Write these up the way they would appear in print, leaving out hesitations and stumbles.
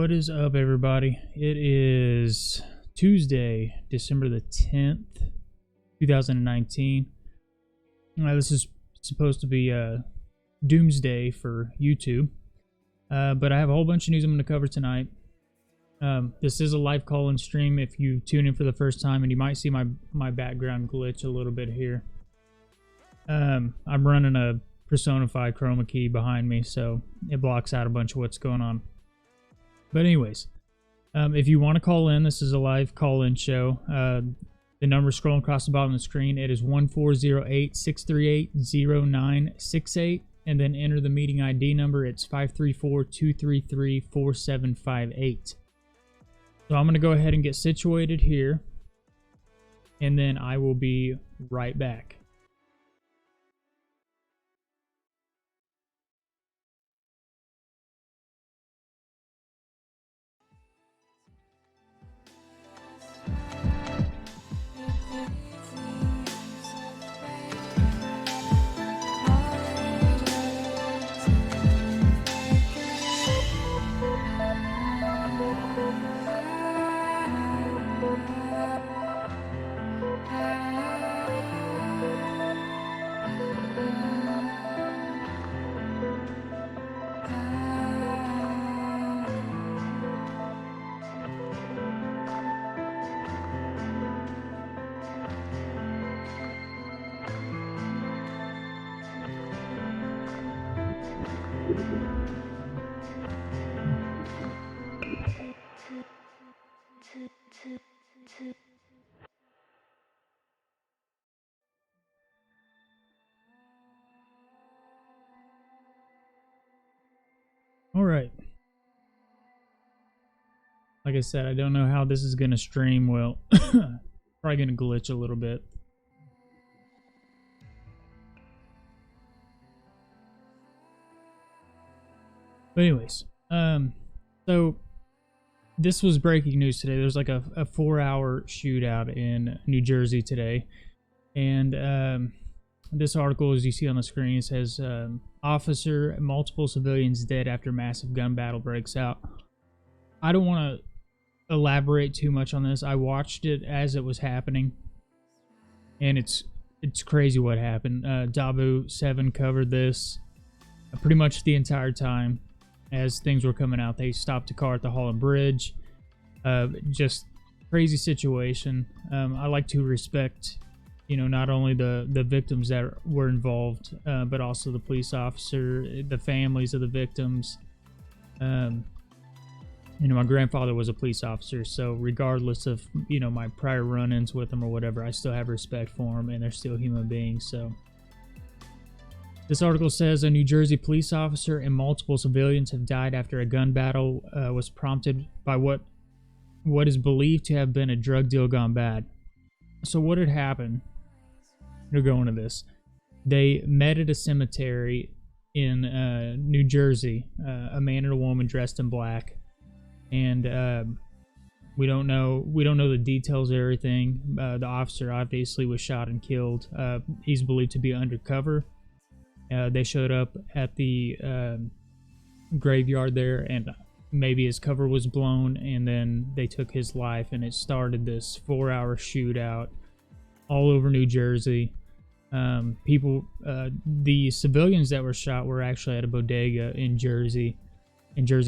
What is up, everybody? It is Tuesday, December the 10th, 2019. This is supposed to be doomsday for YouTube, but I have a whole bunch of news I'm going to cover tonight. This is a live call-in stream if you tune in for the first time, and you might see my background glitch a little bit here. I'm running a Personify chroma key behind me, so it blocks out a bunch of what's going on. But anyways, if you want to call in, this is a live call-in show. The number scrolling across the bottom of the screen, it is 1408-638-0968, and then enter the meeting ID number. It's 534-233-4758. So I'm going to go ahead and get situated here, and then I will be right back. Alright. Like I said, I don't know how this is going to stream well. Probably going to glitch a little bit. But anyways, so this was breaking news today. There's like a 4-hour shootout in New Jersey today. And this article, as you see on the screen, says officer and multiple civilians dead after massive gun battle breaks out. I don't want to elaborate too much on this. I watched it as it was happening, and it's crazy what happened. Dabu 7 covered this pretty much the entire time as things were coming out. They stopped a car at the Holland Bridge. Just crazy situation. I like to respect, you know, not only the victims that were involved, but also the police officer, the families of the victims. You know, my grandfather was a police officer, so regardless of, you know, my prior run-ins with him or whatever, I still have respect for them, and they're still human beings. So this article says a New Jersey police officer and multiple civilians have died after a gun battle was prompted by what is believed to have been a drug deal gone bad. So what had happened? They're going to this. They met at a cemetery in New Jersey, a man and a woman dressed in black, and we don't know the details of everything. The officer obviously was shot and killed. He's believed to be undercover. They showed up at the graveyard there, and maybe his cover was blown, and then they took his life, and it started this 4-hour shootout all over New Jersey. The civilians that were shot were actually at a bodega in Jersey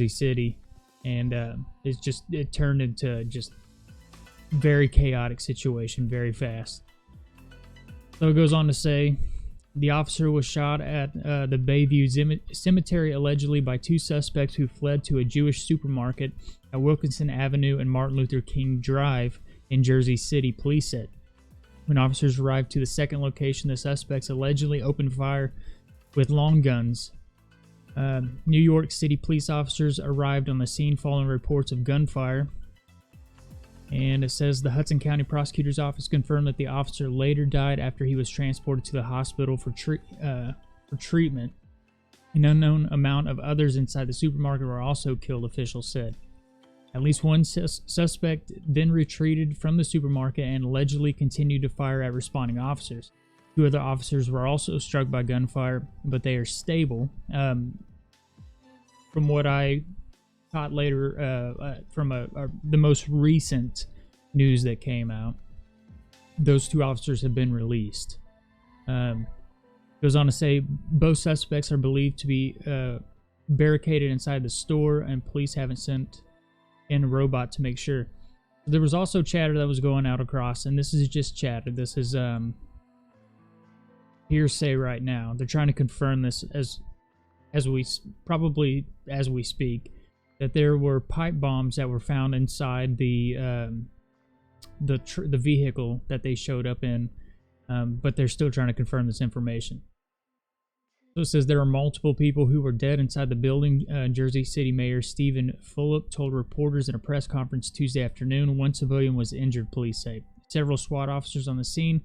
City, and it turned into just very chaotic situation very fast. So it goes on to say the officer was shot at the Bayview Cemetery allegedly by 2 suspects who fled to a Jewish supermarket at Wilkinson Avenue and Martin Luther King Drive in Jersey City, police said. When officers arrived to the second location, the suspects allegedly opened fire with long guns. New York City police officers arrived on the scene following reports of gunfire. And it says the Hudson County Prosecutor's Office confirmed that the officer later died after he was transported to the hospital for treatment. An unknown amount of others inside the supermarket were also killed, officials said. At least one suspect then retreated from the supermarket and allegedly continued to fire at responding officers. 2 other officers were also struck by gunfire, but they are stable. From what I caught later from the most recent news that came out. Those 2 officers have been released. Goes on to say both suspects are believed to be barricaded inside the store, and police haven't sent in a robot to make sure. There was also chatter that was going out across, and this is just chatter. This is hearsay right now. They're trying to confirm this as we speak, that there were pipe bombs that were found inside the vehicle that they showed up in, but they're still trying to confirm this information. So it says there are multiple people who were dead inside the building. Jersey City Mayor Stephen Fulop told reporters in a press conference Tuesday afternoon. 1 civilian was injured, police say. Several SWAT officers on the scene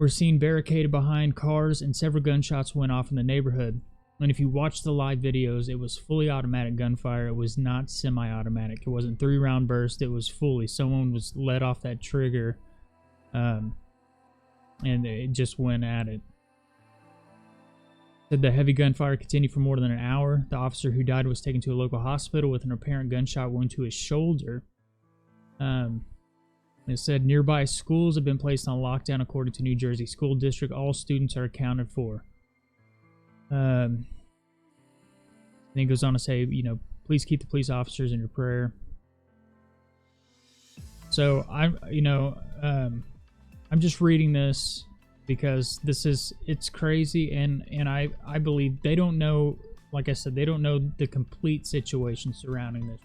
were seen barricaded behind cars, and several gunshots went off in the neighborhood. And if you watch the live videos, it was fully automatic gunfire. It was not semi-automatic. It wasn't 3-round burst. It was fully. Someone was let off that trigger, and it just went at it. Said the heavy gunfire continued for more than an hour. The officer who died was taken to a local hospital with an apparent gunshot wound to his shoulder. It said nearby schools have been placed on lockdown according to New Jersey School District. All students are accounted for. And he goes on to say, please keep the police officers in your prayer. So I'm just reading this because it's crazy, and I believe they don't know, like I said, they don't know the complete situation surrounding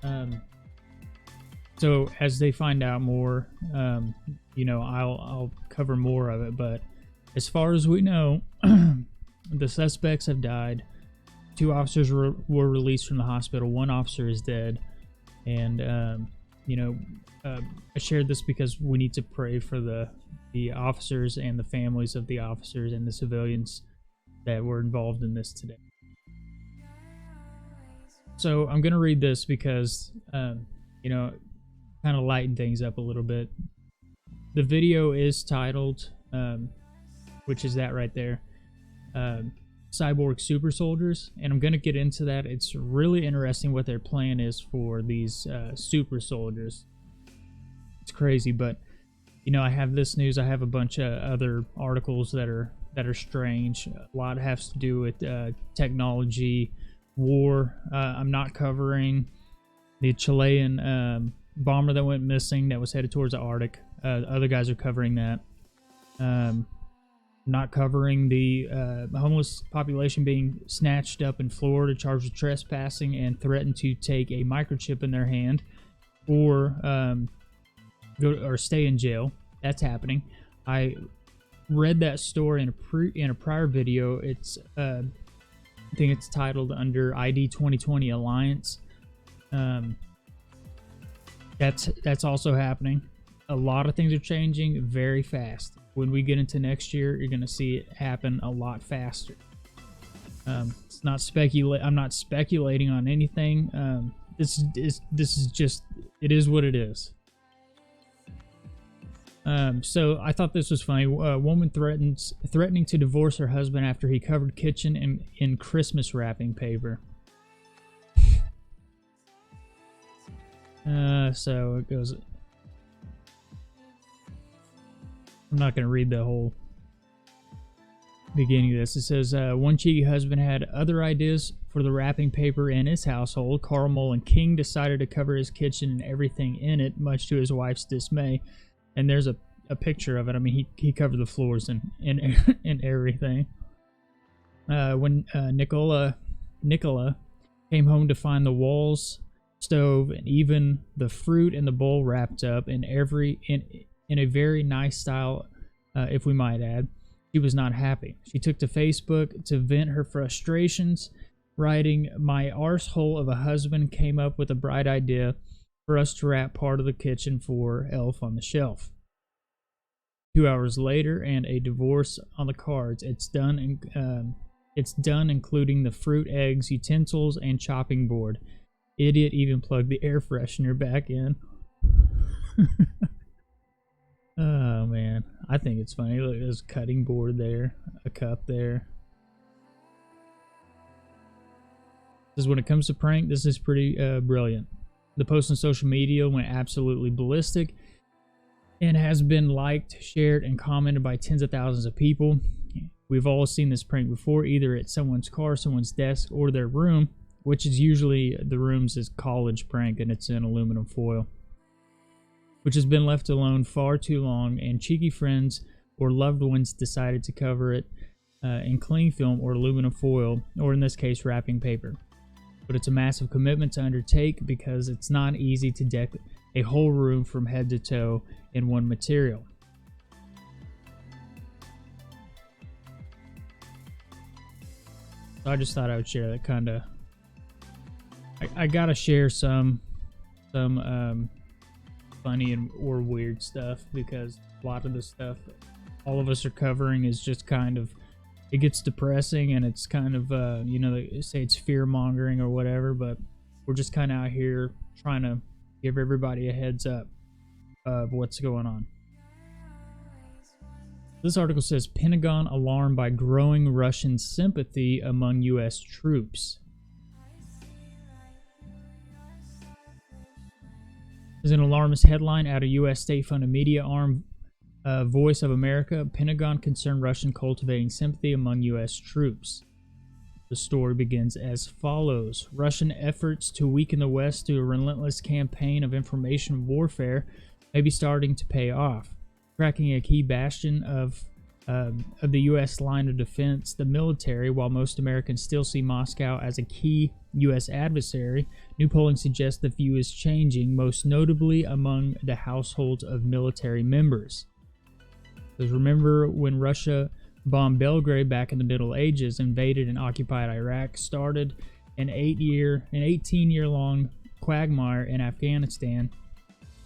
this. So as they find out more, I'll cover more of it. But as far as we know, the suspects have died. 2 officers were released from the hospital. 1 officer is dead, and I shared this because we need to pray for the officers and the families of the officers and the civilians that were involved in this today. So I'm going to read this because, kind of lighten things up a little bit. The video is titled, which is that right there, Cyborg Supersoldiers, and I'm going to get into that. It's really interesting what their plan is for these super soldiers. It's crazy, but I have this news. I have a bunch of other articles that are strange. A lot has to do with technology, war. I'm not covering the Chilean bomber that went missing that was headed towards the Arctic. Other guys are covering that. Not covering the homeless population being snatched up in Florida, charged with trespassing, and threatened to take a microchip in their hand, or stay in jail. That's happening. I read that story in a prior video. It's I think it's titled under ID 2020 Alliance. That's also happening. A lot of things are changing very fast. When we get into next year, you're going to see it happen a lot faster. It's not I'm not speculating on anything. This is just, it is what it is. So I thought this was funny. A woman threatening to divorce her husband after he covered kitchen in Christmas wrapping paper. So it goes. I'm not going to read the whole beginning of this. It says, one cheeky husband had other ideas for the wrapping paper in his household. Carl Mullen King decided to cover his kitchen and everything in it, much to his wife's dismay. And there's a picture of it. I mean, he covered the floors and everything. When Nicola came home to find the walls, stove, and even the fruit in the bowl wrapped up in a very nice style, if we might add, she was not happy. She took to Facebook to vent her frustrations, writing, "My arsehole of a husband came up with a bright idea for us to wrap part of the kitchen for Elf on the Shelf. 2 hours later, and a divorce on the cards. It's done, including the fruit, eggs, utensils, and chopping board. Idiot even plugged the air freshener back in." Oh man, I think it's funny. Look, there's a cutting board there, a cup there. Says when it comes to prank, this is pretty brilliant. The post on social media went absolutely ballistic and has been liked, shared, and commented by tens of thousands of people. We've all seen this prank before, either at someone's car, someone's desk, or their room, which is usually the room's is college prank, and it's in aluminum foil, which has been left alone far too long, and cheeky friends or loved ones decided to cover it in cling film or aluminum foil, or in this case, wrapping paper. But it's a massive commitment to undertake because it's not easy to deck a whole room from head to toe in one material. So I just thought I would share that kind of. I gotta share some funny and or weird stuff, because a lot of the stuff all of us are covering is just kind of, it gets depressing, and it's kind of you know, they say it's fear mongering or whatever, but we're just kind of out here trying to give everybody a heads up of what's going on. This article says Pentagon alarmed by growing Russian sympathy among U.S. troops. There's an alarmist headline out of U.S. state-funded media arm Voice of America. Pentagon concerned Russian cultivating sympathy among U.S. troops. The story begins as follows. Russian efforts to weaken the West through a relentless campaign of information warfare may be starting to pay off. Cracking a key bastion of the U.S. line of defense, the military, while most Americans still see Moscow as a key U.S. adversary, new polling suggests the view is changing, most notably among the households of military members. Because remember when Russia bombed Belgrade back in the Middle Ages, invaded and occupied Iraq, started an 18-year-long quagmire in Afghanistan,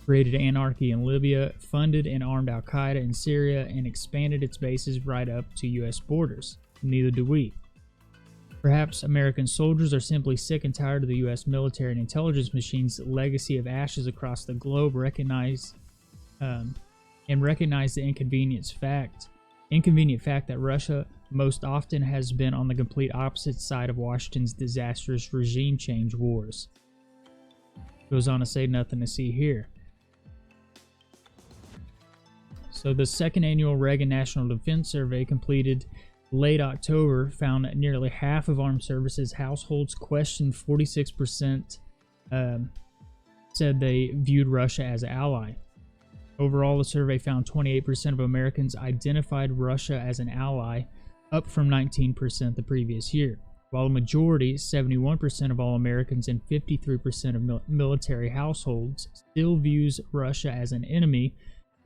created anarchy in Libya, funded and armed Al-Qaeda in Syria, and expanded its bases right up to U.S. borders. Neither do we. Perhaps American soldiers are simply sick and tired of the U.S. military and intelligence machine's legacy of ashes across the globe, recognize the inconvenient fact that Russia most often has been on the complete opposite side of Washington's disastrous regime change wars. Goes on to say nothing to see here. So the second annual Reagan National Defense Survey, completed late October, found nearly half of armed services households questioned. 46% said they viewed Russia as an ally. Overall, the survey found 28% of Americans identified Russia as an ally, up from 19% the previous year, while a majority, 71% of all Americans and 53% of military households, still views Russia as an enemy,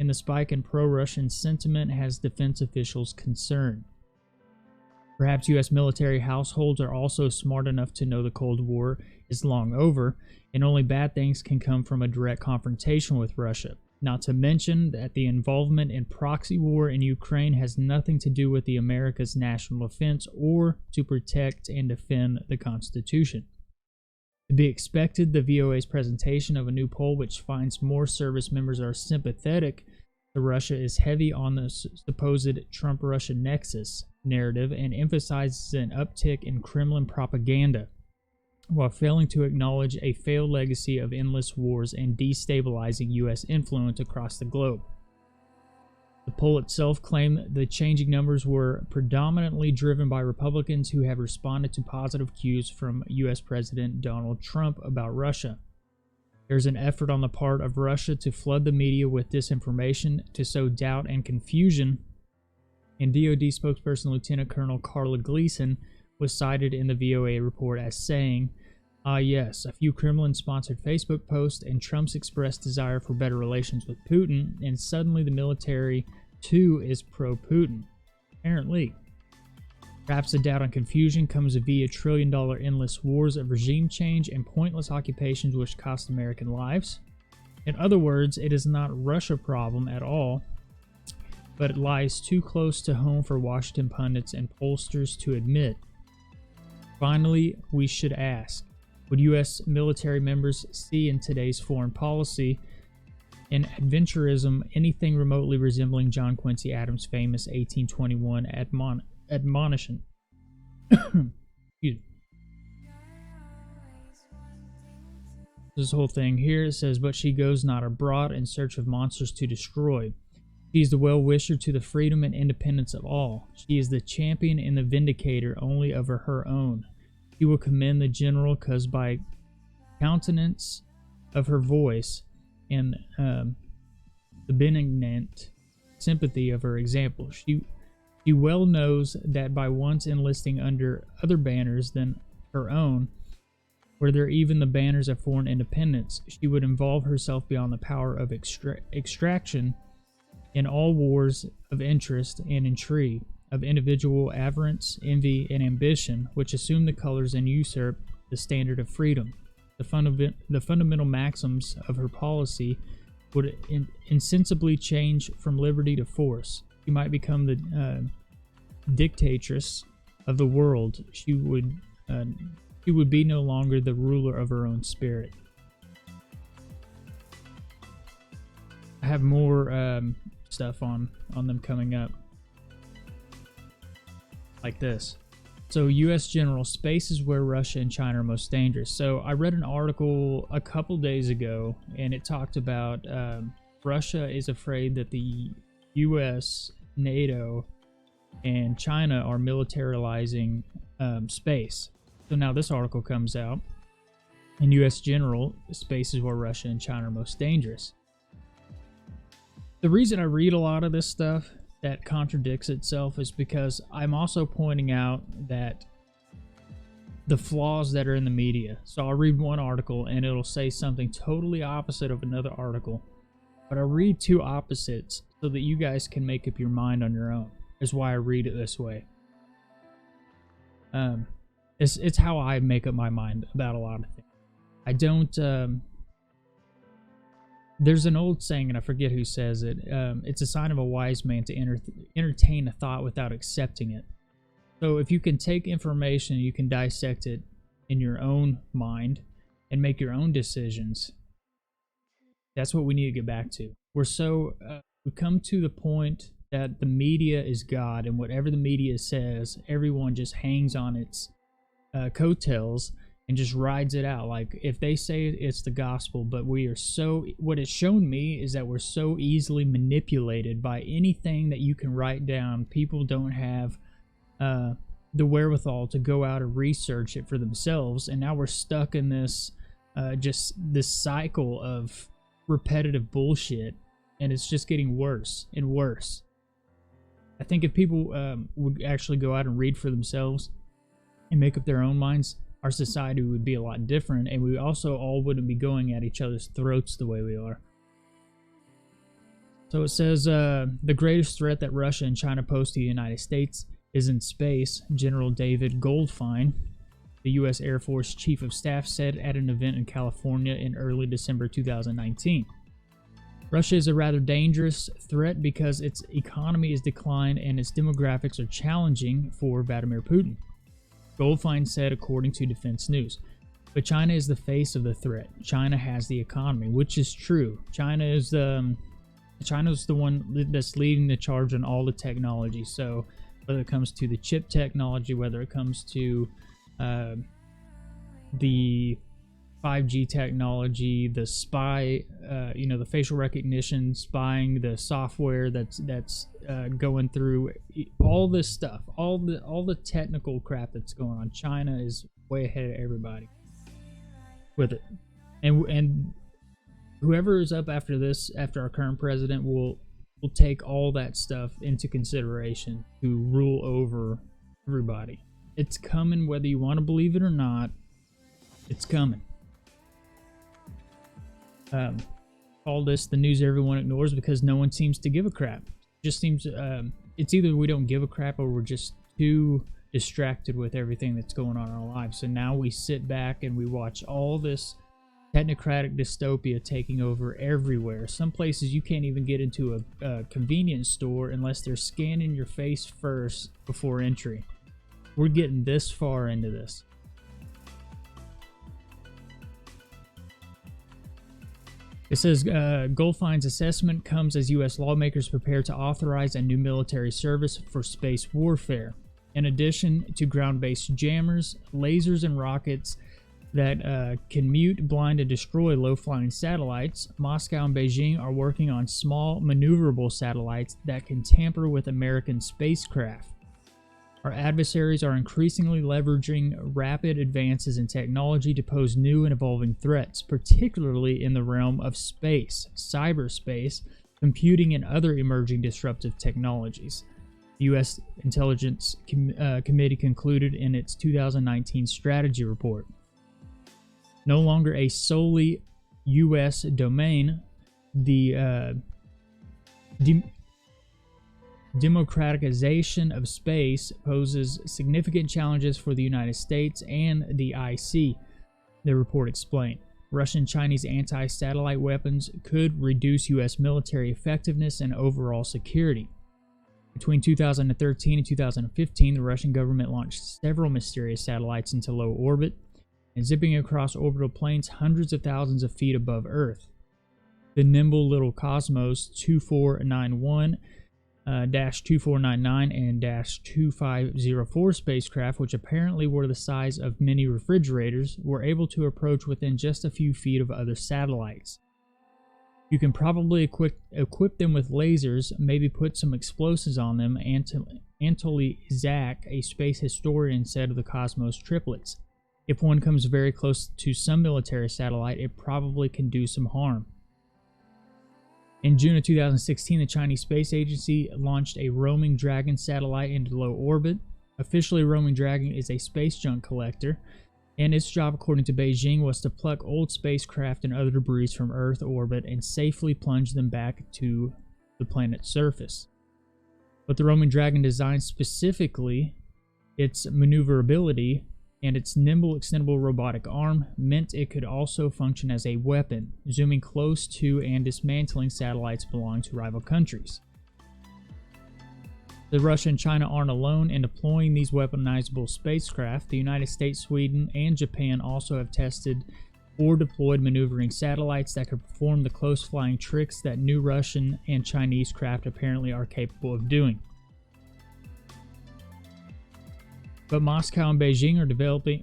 and the spike in pro-Russian sentiment has defense officials concerned. Perhaps U.S. military households are also smart enough to know the Cold War is long over, and only bad things can come from a direct confrontation with Russia. Not to mention that the involvement in proxy war in Ukraine has nothing to do with the America's national defense or to protect and defend the Constitution. To be expected, the VOA's presentation of a new poll which finds more service members are sympathetic to Russia is heavy on the supposed Trump-Russia nexus narrative and emphasizes an uptick in Kremlin propaganda, while failing to acknowledge a failed legacy of endless wars and destabilizing U.S. influence across the globe. The poll itself claimed the changing numbers were predominantly driven by Republicans who have responded to positive cues from U.S. President Donald Trump about Russia. There's an effort on the part of Russia to flood the media with disinformation to sow doubt and confusion, and DoD spokesperson Lieutenant Colonel Carla Gleason was cited in the VOA report as saying, yes, a few Kremlin-sponsored Facebook posts and Trump's expressed desire for better relations with Putin, and suddenly the military, too, is pro-Putin. Apparently. Perhaps the doubt and confusion comes via trillion-dollar endless wars of regime change and pointless occupations which cost American lives. In other words, it is not a Russia problem at all, but it lies too close to home for Washington pundits and pollsters to admit. Finally, we should ask, would U.S. military members see in today's foreign policy and adventurism anything remotely resembling John Quincy Adams' famous 1821 admonition? Excuse me. this whole thing here. It says, but she goes not abroad in search of monsters to destroy. She is the well-wisher to the freedom and independence of all. She is the champion and the vindicator only of her own. She will commend the general cause by countenance of her voice and the benignant sympathy of her example. She well knows that by once enlisting under other banners than her own, were there even the banners of foreign independence, she would involve herself beyond the power of extraction in all wars of interest and intrigue, of individual avarice, envy, and ambition, which assume the colors and usurp the standard of freedom. The fundamental maxims of her policy would insensibly change from liberty to force. She might become the dictatress of the world. She would be no longer the ruler of her own spirit. I have more stuff on them coming up, like this. So, U.S. General, space is where Russia and China are most dangerous. So, I read an article a couple days ago, and it talked about Russia is afraid that the U.S., NATO, and China are militarizing space. So now this article comes out, in U.S. General, space is where Russia and China are most dangerous. The reason I read a lot of this stuff that contradicts itself is because I'm also pointing out that the flaws that are in the media. So I'll read one article and it'll say something totally opposite of another article, but I read two opposites so that you guys can make up your mind on your own. Is why I read it this way. It's how I make up my mind about a lot of things. I don't. There's an old saying, and I forget who says it. It's a sign of a wise man to entertain a thought without accepting it. So if you can take information, you can dissect it in your own mind and make your own decisions. That's what we need to get back to. We've come to the point that the media is God, and whatever the media says, everyone just hangs on its coattails and just rides it out. Like, if they say it's the gospel, but what it's shown me is that we're so easily manipulated by anything that you can write down. People don't have the wherewithal to go out and research it for themselves, and now we're stuck in this cycle of repetitive bullshit, and it's just getting worse and worse. I think if people would actually go out and read for themselves and make up their own minds, our society would be a lot different, and we also all wouldn't be going at each other's throats the way we are. So it says, the greatest threat that Russia and China pose to the United States is in space. General David Goldfein, the U.S. Air Force Chief of Staff, said at an event in California in early December 2019. Russia is a rather dangerous threat because its economy is declined and its demographics are challenging for Vladimir Putin, Goldfein said, according to Defense News. But China is the face of the threat. China has the economy, which is true. China's the one that's leading the charge on all the technology. So whether it comes to the chip technology, whether it comes to the 5G technology, the spy, the facial recognition, spying, the software that's going through all this stuff, all the technical crap that's going on. China is way ahead of everybody with it, and whoever is up after this, after our current president, will take all that stuff into consideration to rule over everybody. It's coming, whether you want to believe it or not. It's coming. Call this the news everyone ignores because no one seems to give a crap. Just seems it's either we don't give a crap or we're just too distracted with everything that's going on in our lives. So now we sit back and we watch all this technocratic dystopia taking over everywhere. Some places you can't even get into a convenience store unless they're scanning your face first before entry. We're getting this far into this. It says, Goldfein's assessment comes as U.S. lawmakers prepare to authorize a new military service for space warfare. In addition to ground-based jammers, lasers, and rockets, that can mute, blind, and destroy low-flying satellites. Moscow and Beijing are working on small, maneuverable satellites that can tamper with American spacecraft. Our adversaries are increasingly leveraging rapid advances in technology to pose new and evolving threats, particularly in the realm of space, cyberspace, computing, and other emerging disruptive technologies. The U.S. Intelligence Committee concluded in its 2019 strategy report. No longer a solely U.S. domain, the democratization of space poses significant challenges for the United States and the IC, the report explained. Russian and Chinese anti-satellite weapons could reduce U.S. military effectiveness and overall security. Between 2013 and 2015, the Russian government launched several mysterious satellites into low orbit and zipping across orbital planes hundreds of thousands of feet above Earth. The nimble little Cosmos 2491 -2499 and -2504 spacecraft, which apparently were the size of mini refrigerators, were able to approach within just a few feet of other satellites. You can probably equip them with lasers, maybe put some explosives on them. Anatoly Zak, a space historian, said of the Cosmos triplets, "If one comes very close to some military satellite, it probably can do some harm." In June of 2016, the Chinese Space Agency launched a Roaming Dragon satellite into low orbit. Officially, Roaming Dragon is a space junk collector, and its job, according to Beijing, was to pluck old spacecraft and other debris from Earth orbit and safely plunge them back to the planet's surface. But the Roaming Dragon designed specifically, its maneuverability and its nimble, extendable robotic arm meant it could also function as a weapon, zooming close to and dismantling satellites belonging to rival countries. The Russia and China aren't alone in deploying these weaponizable spacecraft. The United States, Sweden, and Japan also have tested or deployed maneuvering satellites that could perform the close-flying tricks that new Russian and Chinese craft apparently are capable of doing. But Moscow and Beijing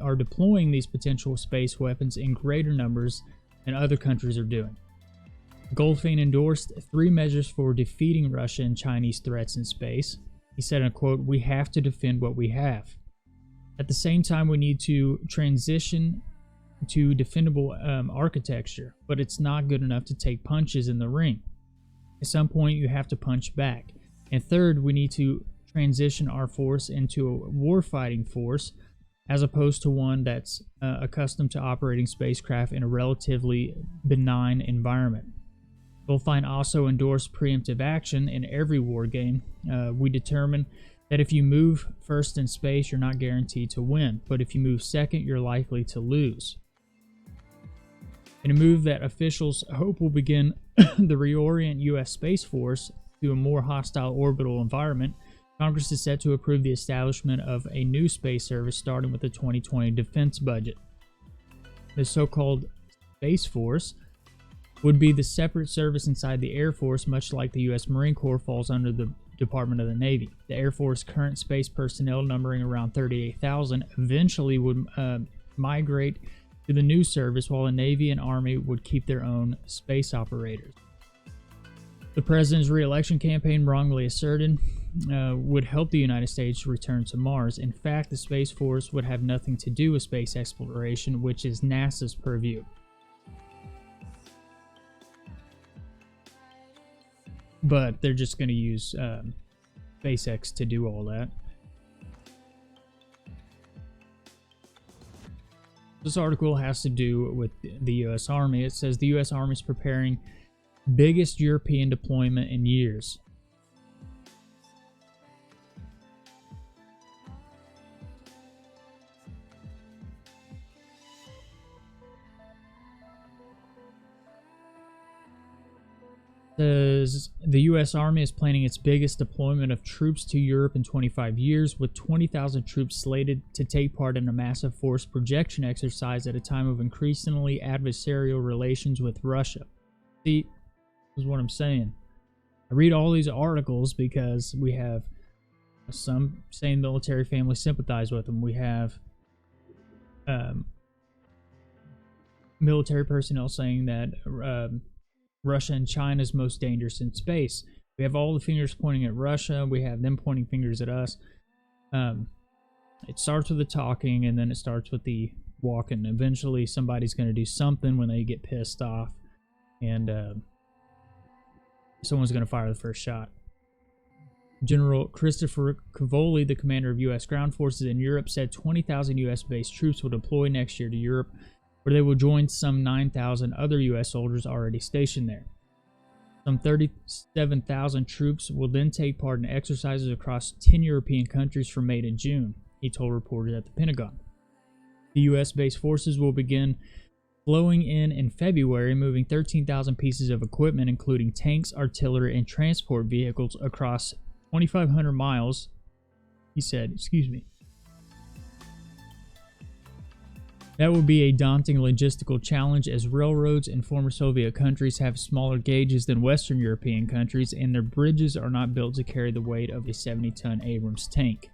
are deploying these potential space weapons in greater numbers than other countries are doing. Goldfein endorsed 3 measures for defeating Russia and Chinese threats in space. He said, in a quote, "We have to defend what we have. At the same time, we need to transition to defendable architecture, but it's not good enough to take punches in the ring. At some point, you have to punch back. And third, we need to transition our force into a war-fighting force as opposed to one that's accustomed to operating spacecraft in a relatively benign environment." Goldfein also endorsed preemptive action in every war game. "We determine that if you move first in space, you're not guaranteed to win, but if you move second, you're likely to lose." In a move that officials hope will begin the reorient U.S. Space Force to a more hostile orbital environment, Congress is set to approve the establishment of a new space service starting with the 2020 defense budget. The so-called Space Force would be the separate service inside the Air Force, much like the U.S. Marine Corps falls under the Department of the Navy. The Air Force current space personnel, numbering around 38,000, eventually would migrate to the new service, while the Navy and Army would keep their own space operators. The president's re-election campaign wrongly asserted would help the United States return to Mars. In fact, the Space Force would have nothing to do with space exploration, which is NASA's purview. But they're just going to use SpaceX to do all that. This article has to do with the U.S. Army. It says the U.S. Army is preparing biggest European deployment in years. Says the U.S. Army is planning its biggest deployment of troops to Europe in 25 years, with 20,000 troops slated to take part in a massive force projection exercise at a time of increasingly adversarial relations with Russia. See, this is what I'm saying. I read all these articles because we have some saying military families sympathize with them. We have military personnel saying that Russia and China is most dangerous in space. We have all the fingers pointing at Russia. We have them pointing fingers at us. It starts with the talking, and then it starts with the walking. Eventually, somebody's going to do something when they get pissed off, and someone's going to fire the first shot. General Christopher Cavoli, the commander of U.S. ground forces in Europe, said 20,000 U.S.-based troops will deploy next year to Europe, where they will join some 9,000 other U.S. soldiers already stationed there. Some 37,000 troops will then take part in exercises across 10 European countries from May to June, he told reporters at the Pentagon. The U.S.-based forces will begin flowing in February, moving 13,000 pieces of equipment, including tanks, artillery, and transport vehicles across 2,500 miles, he said. That will be a daunting logistical challenge, as railroads in former Soviet countries have smaller gauges than Western European countries, and their bridges are not built to carry the weight of a 70-ton Abrams tank.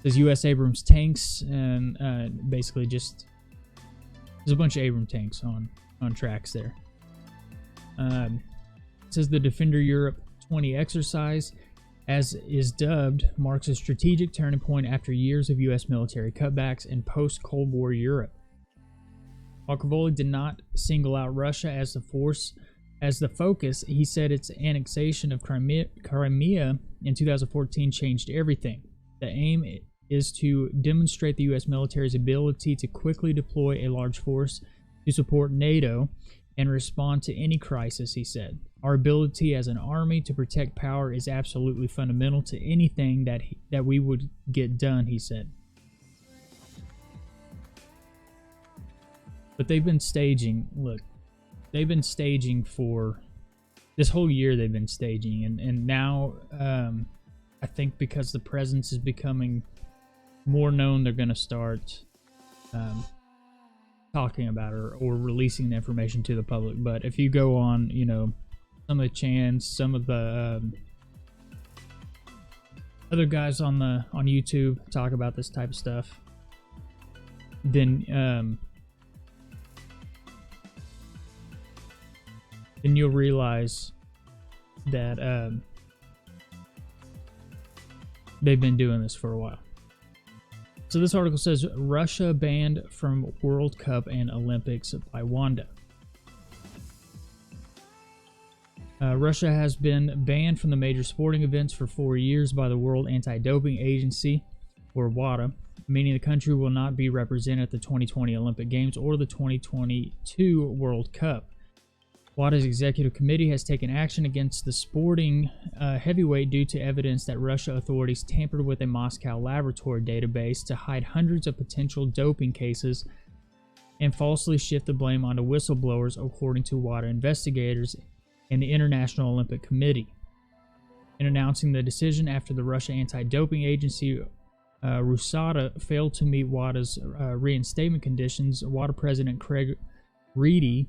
There's U.S. Abrams tanks, and basically just there's a bunch of Abrams tanks on tracks there. It says the Defender Europe 20 exercise, as is dubbed, marks a strategic turning point after years of U.S. military cutbacks in post-Cold War Europe. While Cavoli did not single out Russia as the focus, he said its annexation of Crimea in 2014 changed everything. The aim is to demonstrate the U.S. military's ability to quickly deploy a large force to support NATO and respond to any crisis, he said. Our ability as an army to protect power is absolutely fundamental to anything that we would get done, he said. But they've been staging, for this whole year. They've been staging, and now I think because the presence is becoming more known, they're going to start talking about it or releasing the information to the public. But if you go on, some of the chants, some of the other guys on YouTube talk about this type of stuff, then you'll realize that they've been doing this for a while. So this article says Russia banned from World Cup and Olympics by Wada. Russia has been banned from the major sporting events for 4 years by the World Anti-Doping Agency, or Wada, meaning the country will not be represented at the 2020 Olympic Games or the 2022 World Cup. Wada's executive committee has taken action against the sporting heavyweight due to evidence that Russia authorities tampered with a Moscow laboratory database to hide hundreds of potential doping cases and falsely shift the blame onto whistleblowers, according to Wada investigators and the International Olympic Committee. In announcing the decision after the Russia Anti-Doping Agency, RUSADA, failed to meet Wada's reinstatement conditions, Wada President Craig Reedy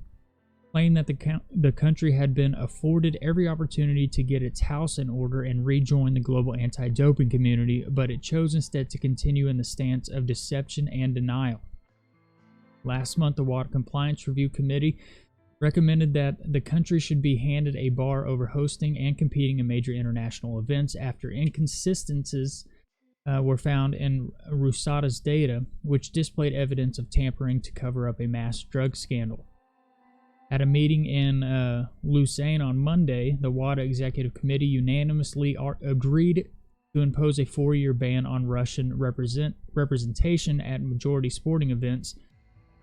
claimed that the country had been afforded every opportunity to get its house in order and rejoin the global anti-doping community, but it chose instead to continue in the stance of deception and denial. Last month, the Wada Compliance Review Committee recommended that the country should be handed a bar over hosting and competing in major international events after inconsistencies were found in RUSADA's data, which displayed evidence of tampering to cover up a mass drug scandal. At a meeting in Lausanne on Monday, the Wada Executive Committee unanimously agreed to impose a 4-year ban on Russian representation at majority sporting events,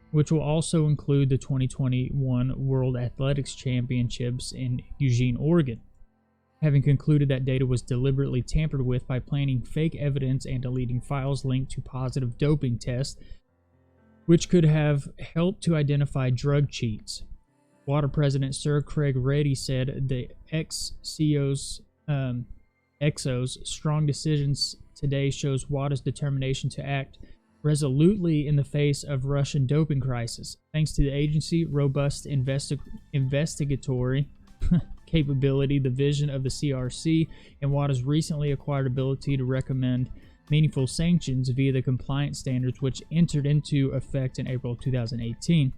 which will also include the 2021 World Athletics Championships in Eugene, Oregon, having concluded that data was deliberately tampered with by planting fake evidence and deleting files linked to positive doping tests, which could have helped to identify drug cheats. Wada President Sir Craig Reedy said the ex-CEO's strong decisions today shows Wada's determination to act resolutely in the face of Russian doping crisis. Thanks to the agency's robust investigatory capability, the vision of the CRC, and Wada's recently acquired ability to recommend meaningful sanctions via the compliance standards which entered into effect in April 2018.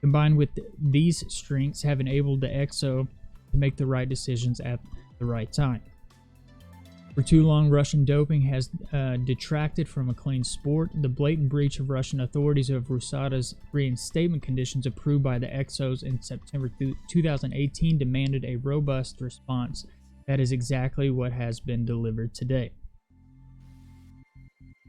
Combined with these strengths have enabled the EXO to make the right decisions at the right time. For too long, Russian doping has detracted from a clean sport. The blatant breach of Russian authorities of USADA's reinstatement conditions approved by the EXOs in September 2018 demanded a robust response. That is exactly what has been delivered today.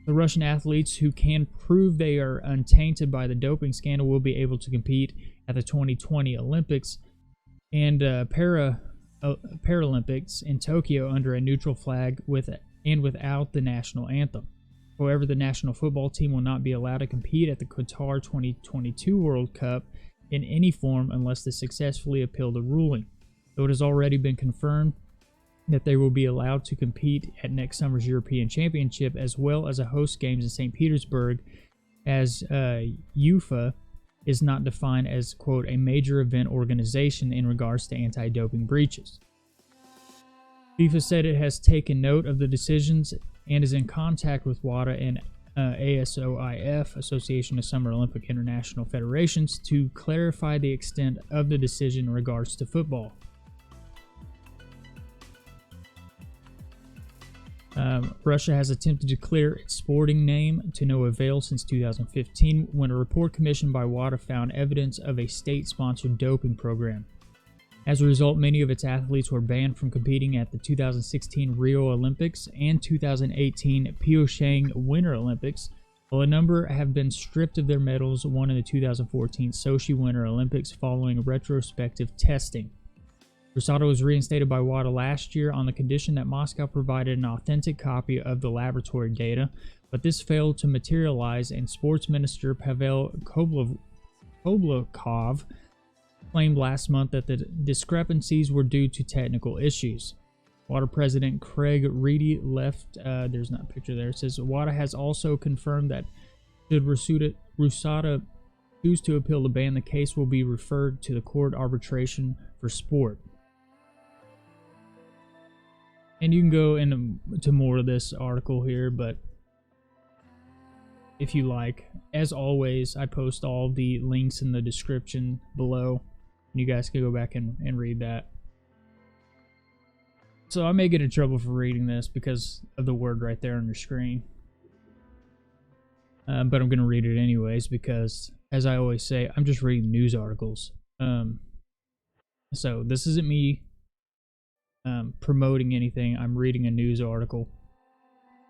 The Russian athletes who can prove they are untainted by the doping scandal will be able to compete at the 2020 Olympics and Paralympics in Tokyo under a neutral flag without the national anthem. However, the national football team will not be allowed to compete at the Qatar 2022 World Cup in any form unless they successfully appeal the ruling. Though it has already been confirmed that they will be allowed to compete at next summer's European Championship as well as a host games in St. Petersburg, as UEFA is not defined as, quote, a major event organization in regards to anti-doping breaches. FIFA said it has taken note of the decisions and is in contact with Wada and ASOIF, Association of Summer Olympic International Federations, to clarify the extent of the decision in regards to football. Russia has attempted to clear its sporting name to no avail since 2015, when a report commissioned by Wada found evidence of a state-sponsored doping program. As a result, many of its athletes were banned from competing at the 2016 Rio Olympics and 2018 Pyeongchang Winter Olympics, while a number have been stripped of their medals won in the 2014 Sochi Winter Olympics following retrospective testing. USADA was reinstated by Wada last year on the condition that Moscow provided an authentic copy of the laboratory data, but this failed to materialize, and Sports Minister Pavel Koblakov claimed last month that the discrepancies were due to technical issues. Wada President Craig Reedy left, there's not a picture there, it says Wada has also confirmed that should USADA choose to appeal the ban, the case will be referred to the court arbitration for sport. And you can go into more of this article here, but if you like, as always, I post all the links in the description below. You guys can go back and read that. So I may get in trouble for reading this because of the word right there on your screen. But I'm going to read it anyways because, as I always say, I'm just reading news articles. So this isn't me promoting anything. I'm reading a news article.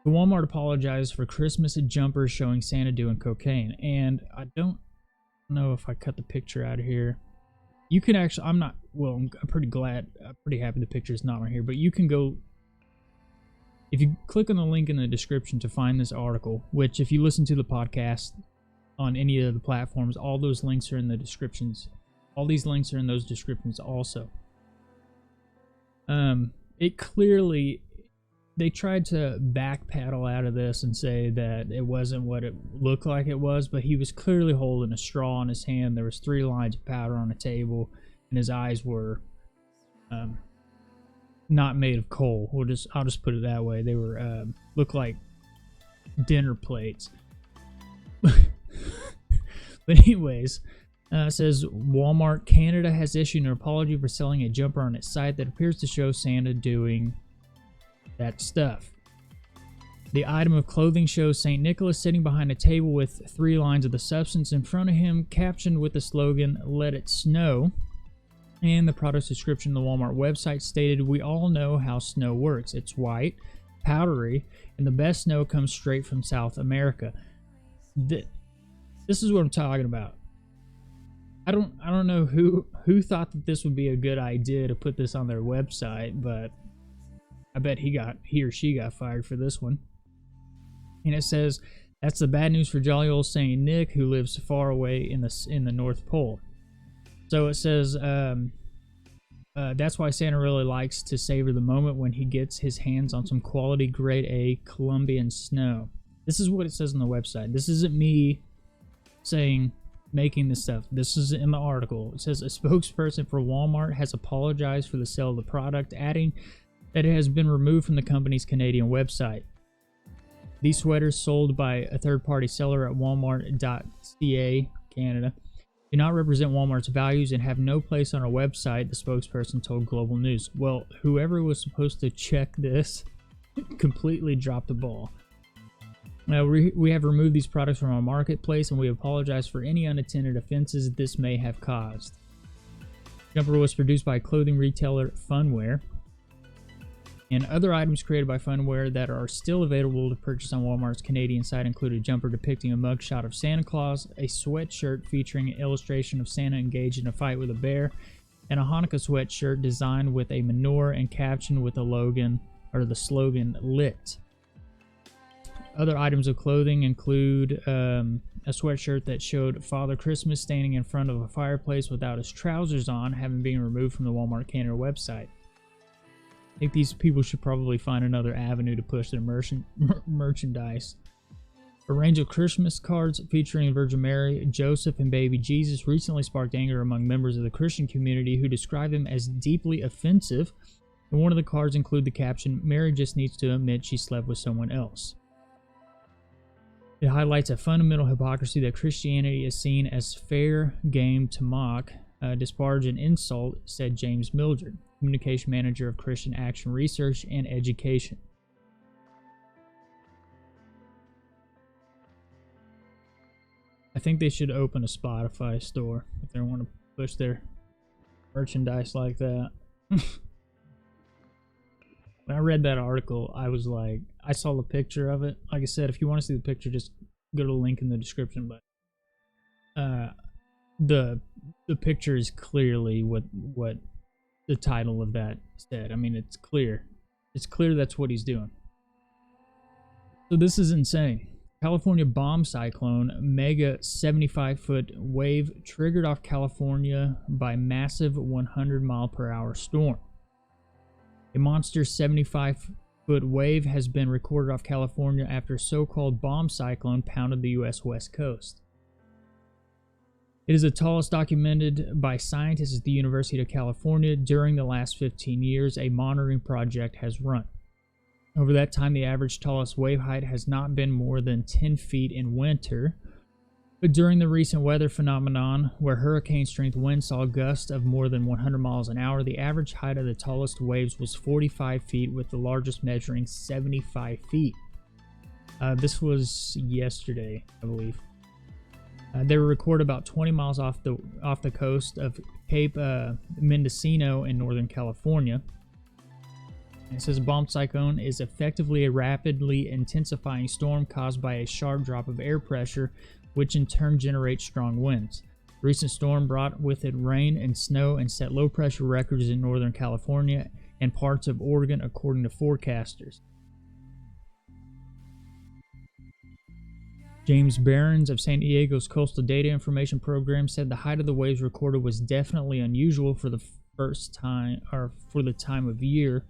The Walmart apologized for Christmas jumpers showing Santa doing cocaine. And I don't know if I cut the picture out of here. You can actually, I'm pretty happy the picture is not right here, but you can go, if you click on the link in the description to find this article, which if you listen to the podcast on any of the platforms, all those links are in the descriptions. All these links are in those descriptions also. It clearly, they tried to backpedal out of this and say that it wasn't what it looked like it was, but he was clearly holding a straw in his hand. There was 3 lines of powder on a table, and his eyes were not made of coal. I'll just put it that way. They were looked like dinner plates. But anyways, it says Walmart Canada has issued an apology for selling a jumper on its site that appears to show Santa doing that stuff. The item of clothing shows St. Nicholas sitting behind a table with 3 lines of the substance in front of him, captioned with the slogan, "Let it snow." And the product description on the Walmart website stated, "We all know how snow works. It's white, powdery, and the best snow comes straight from South America." This is what I'm talking about. I don't know who thought that this would be a good idea to put this on their website, but I bet he or she got fired for this one. And it says, "That's the bad news for jolly old Saint Nick, who lives far away in the North Pole." So it says, that's why Santa really likes to savor the moment when he gets his hands on some quality grade A Colombian snow. This is what it says on the website. This isn't me making this stuff. This is in the article. It says a spokesperson for Walmart has apologized for the sale of the product, adding that it has been removed from the company's Canadian website. These sweaters, sold by a third-party seller at Walmart.ca, Canada, do not represent Walmart's values and have no place on our website, the spokesperson told Global News. Well, whoever was supposed to check this completely dropped the ball. We have removed these products from our marketplace, and we apologize for any unintended offenses this may have caused. The jumper was produced by clothing retailer Funwear, and other items created by Funwear that are still available to purchase on Walmart's Canadian site include a jumper depicting a mugshot of Santa Claus, a sweatshirt featuring an illustration of Santa engaged in a fight with a bear, and a Hanukkah sweatshirt designed with a menorah and captioned with the slogan "Lit." Other items of clothing include a sweatshirt that showed Father Christmas standing in front of a fireplace without his trousers on, having been removed from the Walmart Canada website. I think these people should probably find another avenue to push their merchandise. A range of Christmas cards featuring Virgin Mary, Joseph, and baby Jesus recently sparked anger among members of the Christian community who described them as deeply offensive, and one of the cards include the caption, "Mary just needs to admit she slept with someone else." It highlights a fundamental hypocrisy that Christianity is seen as fair game to mock, disparage, and insult, said James Mildred, Communication Manager of Christian Action Research and Education. I think they should open a Spotify store if they want to push their merchandise like that. When I read that article, I was like, I saw the picture of it. Like I said, if you want to see the picture, just go to the link in the description. But the picture is clearly what the title of that said. I mean, it's clear. It's clear that's what he's doing. So this is insane. California bomb cyclone, mega 75-foot wave triggered off California by massive 100-mile-per-hour storm. A monster 75-foot wave has been recorded off California after a so-called bomb cyclone pounded the U.S. West Coast. It is the tallest documented by scientists at the University of California during the last 15 years a monitoring project has run. Over that time, the average tallest wave height has not been more than 10 feet in winter, but during the recent weather phenomenon, where hurricane-strength winds saw gusts of more than 100 miles an hour, the average height of the tallest waves was 45 feet, with the largest measuring 75 feet. This was yesterday, I believe. They were recorded about 20 miles off the coast of Cape Mendocino in Northern California. It says a bomb cyclone is effectively a rapidly intensifying storm caused by a sharp drop of air pressure, which in turn generates strong winds. The recent storm brought with it rain and snow and set low-pressure records in Northern California and parts of Oregon, according to forecasters. James Barons of San Diego's Coastal Data Information Program said the height of the waves recorded was definitely unusual for the time of year,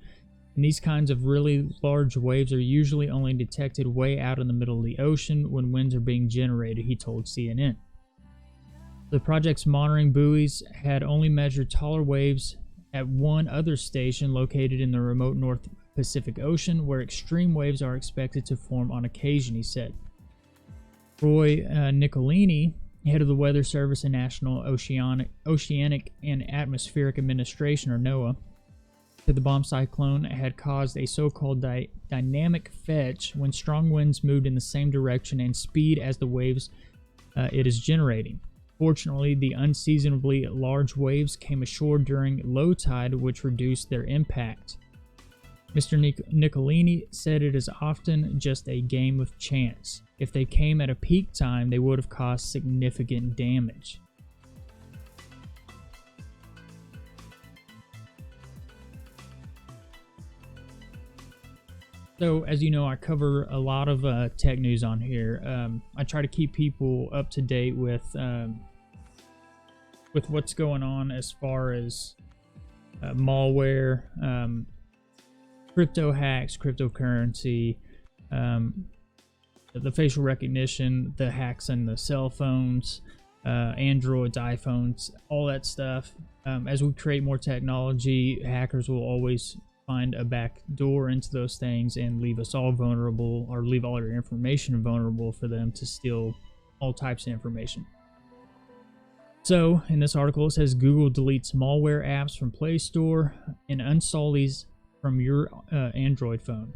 and these kinds of really large waves are usually only detected way out in the middle of the ocean when winds are being generated, he told CNN. The project's monitoring buoys had only measured taller waves at one other station located in the remote North Pacific Ocean, where extreme waves are expected to form on occasion, he said. Roy Nicolini, head of the Weather Service and National Oceanic and Atmospheric Administration, or NOAA, said the bomb cyclone had caused a so-called dynamic fetch when strong winds moved in the same direction and speed as the waves it is generating. Fortunately, the unseasonably large waves came ashore during low tide, which reduced their impact. Mr. Nicolini said it is often just a game of chance. If they came at a peak time, they would have caused significant damage. So, as you know, I cover a lot of tech news on here. I try to keep people up to date with what's going on as far as malware, crypto hacks, cryptocurrency, the facial recognition, the hacks in the cell phones, Androids, iPhones, all that stuff. As we create more technology, hackers will always find a back door into those things and leave us all vulnerable, or leave all our information vulnerable for them to steal all types of information. So in this article, it says Google deletes malware apps from Play Store and uninstall these from your Android phone.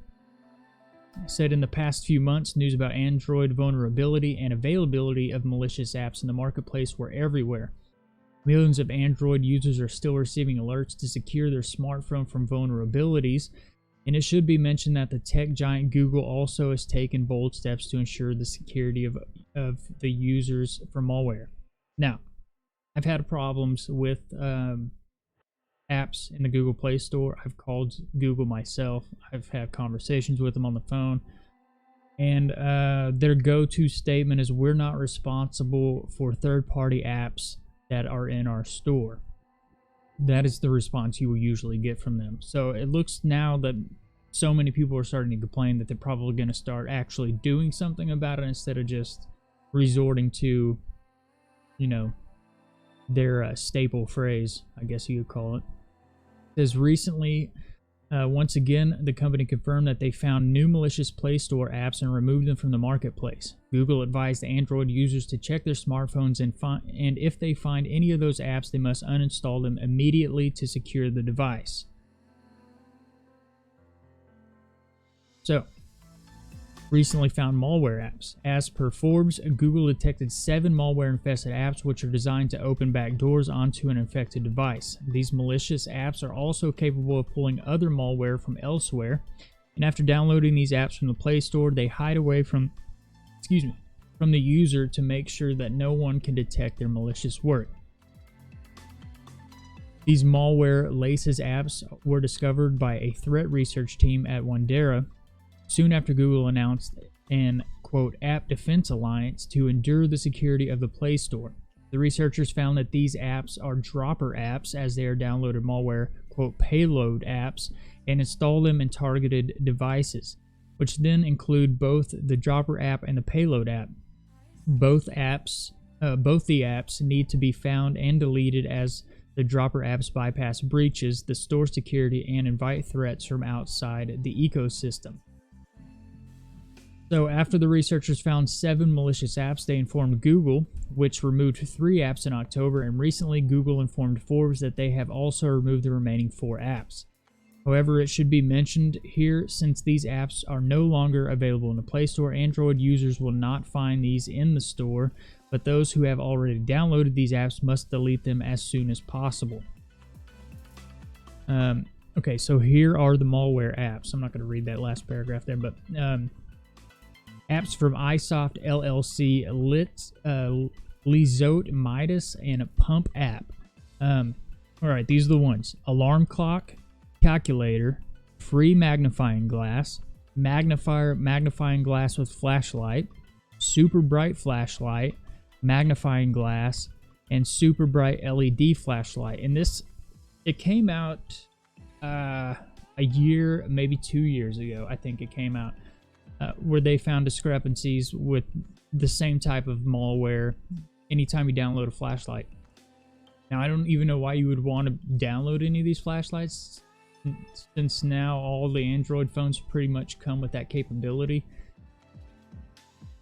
It said in the past few months, news about Android vulnerability and availability of malicious apps in the marketplace were everywhere. Millions of Android users are still receiving alerts to secure their smartphone from vulnerabilities, and it should be mentioned that the tech giant Google also has taken bold steps to ensure the security of the users from malware. Now, I've had problems with apps in the Google Play Store. I've called Google myself. I've had conversations with them on the phone, and their go-to statement is, "We're not responsible for third-party apps that are in our store." That is the response you will usually get from them. So it looks now that so many people are starting to complain that they're probably going to start actually doing something about it instead of just resorting to, you know, their staple phrase, I guess you could call it. It says recently, once again, the company confirmed that they found new malicious Play Store apps and removed them from the marketplace. Google advised Android users to check their smartphones and if they find any of those apps, they must uninstall them immediately to secure the device. So, recently found malware apps. As per Forbes, Google detected 7 malware-infested apps which are designed to open backdoors onto an infected device. These malicious apps are also capable of pulling other malware from elsewhere, and after downloading these apps from the Play Store, they hide away from the user to make sure that no one can detect their malicious work. These malware-laces apps were discovered by a threat research team at Wada soon after Google announced an, quote, app defense alliance to ensure the security of the Play Store. The researchers found that these apps are dropper apps, as they are downloaded malware, quote, payload apps, and install them in targeted devices, which then include both the dropper app and the payload app. Both the apps need to be found and deleted, as the dropper apps bypass breaches the store security and invite threats from outside the ecosystem. So after the researchers found 7 malicious apps, they informed Google, which removed 3 apps in October, and recently Google informed Forbes that they have also removed the remaining 4 apps. However, it should be mentioned here, since these apps are no longer available in the Play Store, Android users will not find these in the store, but those who have already downloaded these apps must delete them as soon as possible. Okay, so here are the malware apps. I'm not going to read that last paragraph there, but apps from iSoft LLC, Lizote, Midas, and a Pump app. Alright, these are the ones. Alarm clock, calculator, free magnifying glass, magnifying glass with flashlight, super bright flashlight, magnifying glass, and super bright LED flashlight. And this, it came out a year, maybe 2 years ago, I think it came out. Where they found discrepancies with the same type of malware anytime you download a flashlight. Now, I don't even know why you would want to download any of these flashlights, since now all the Android phones pretty much come with that capability.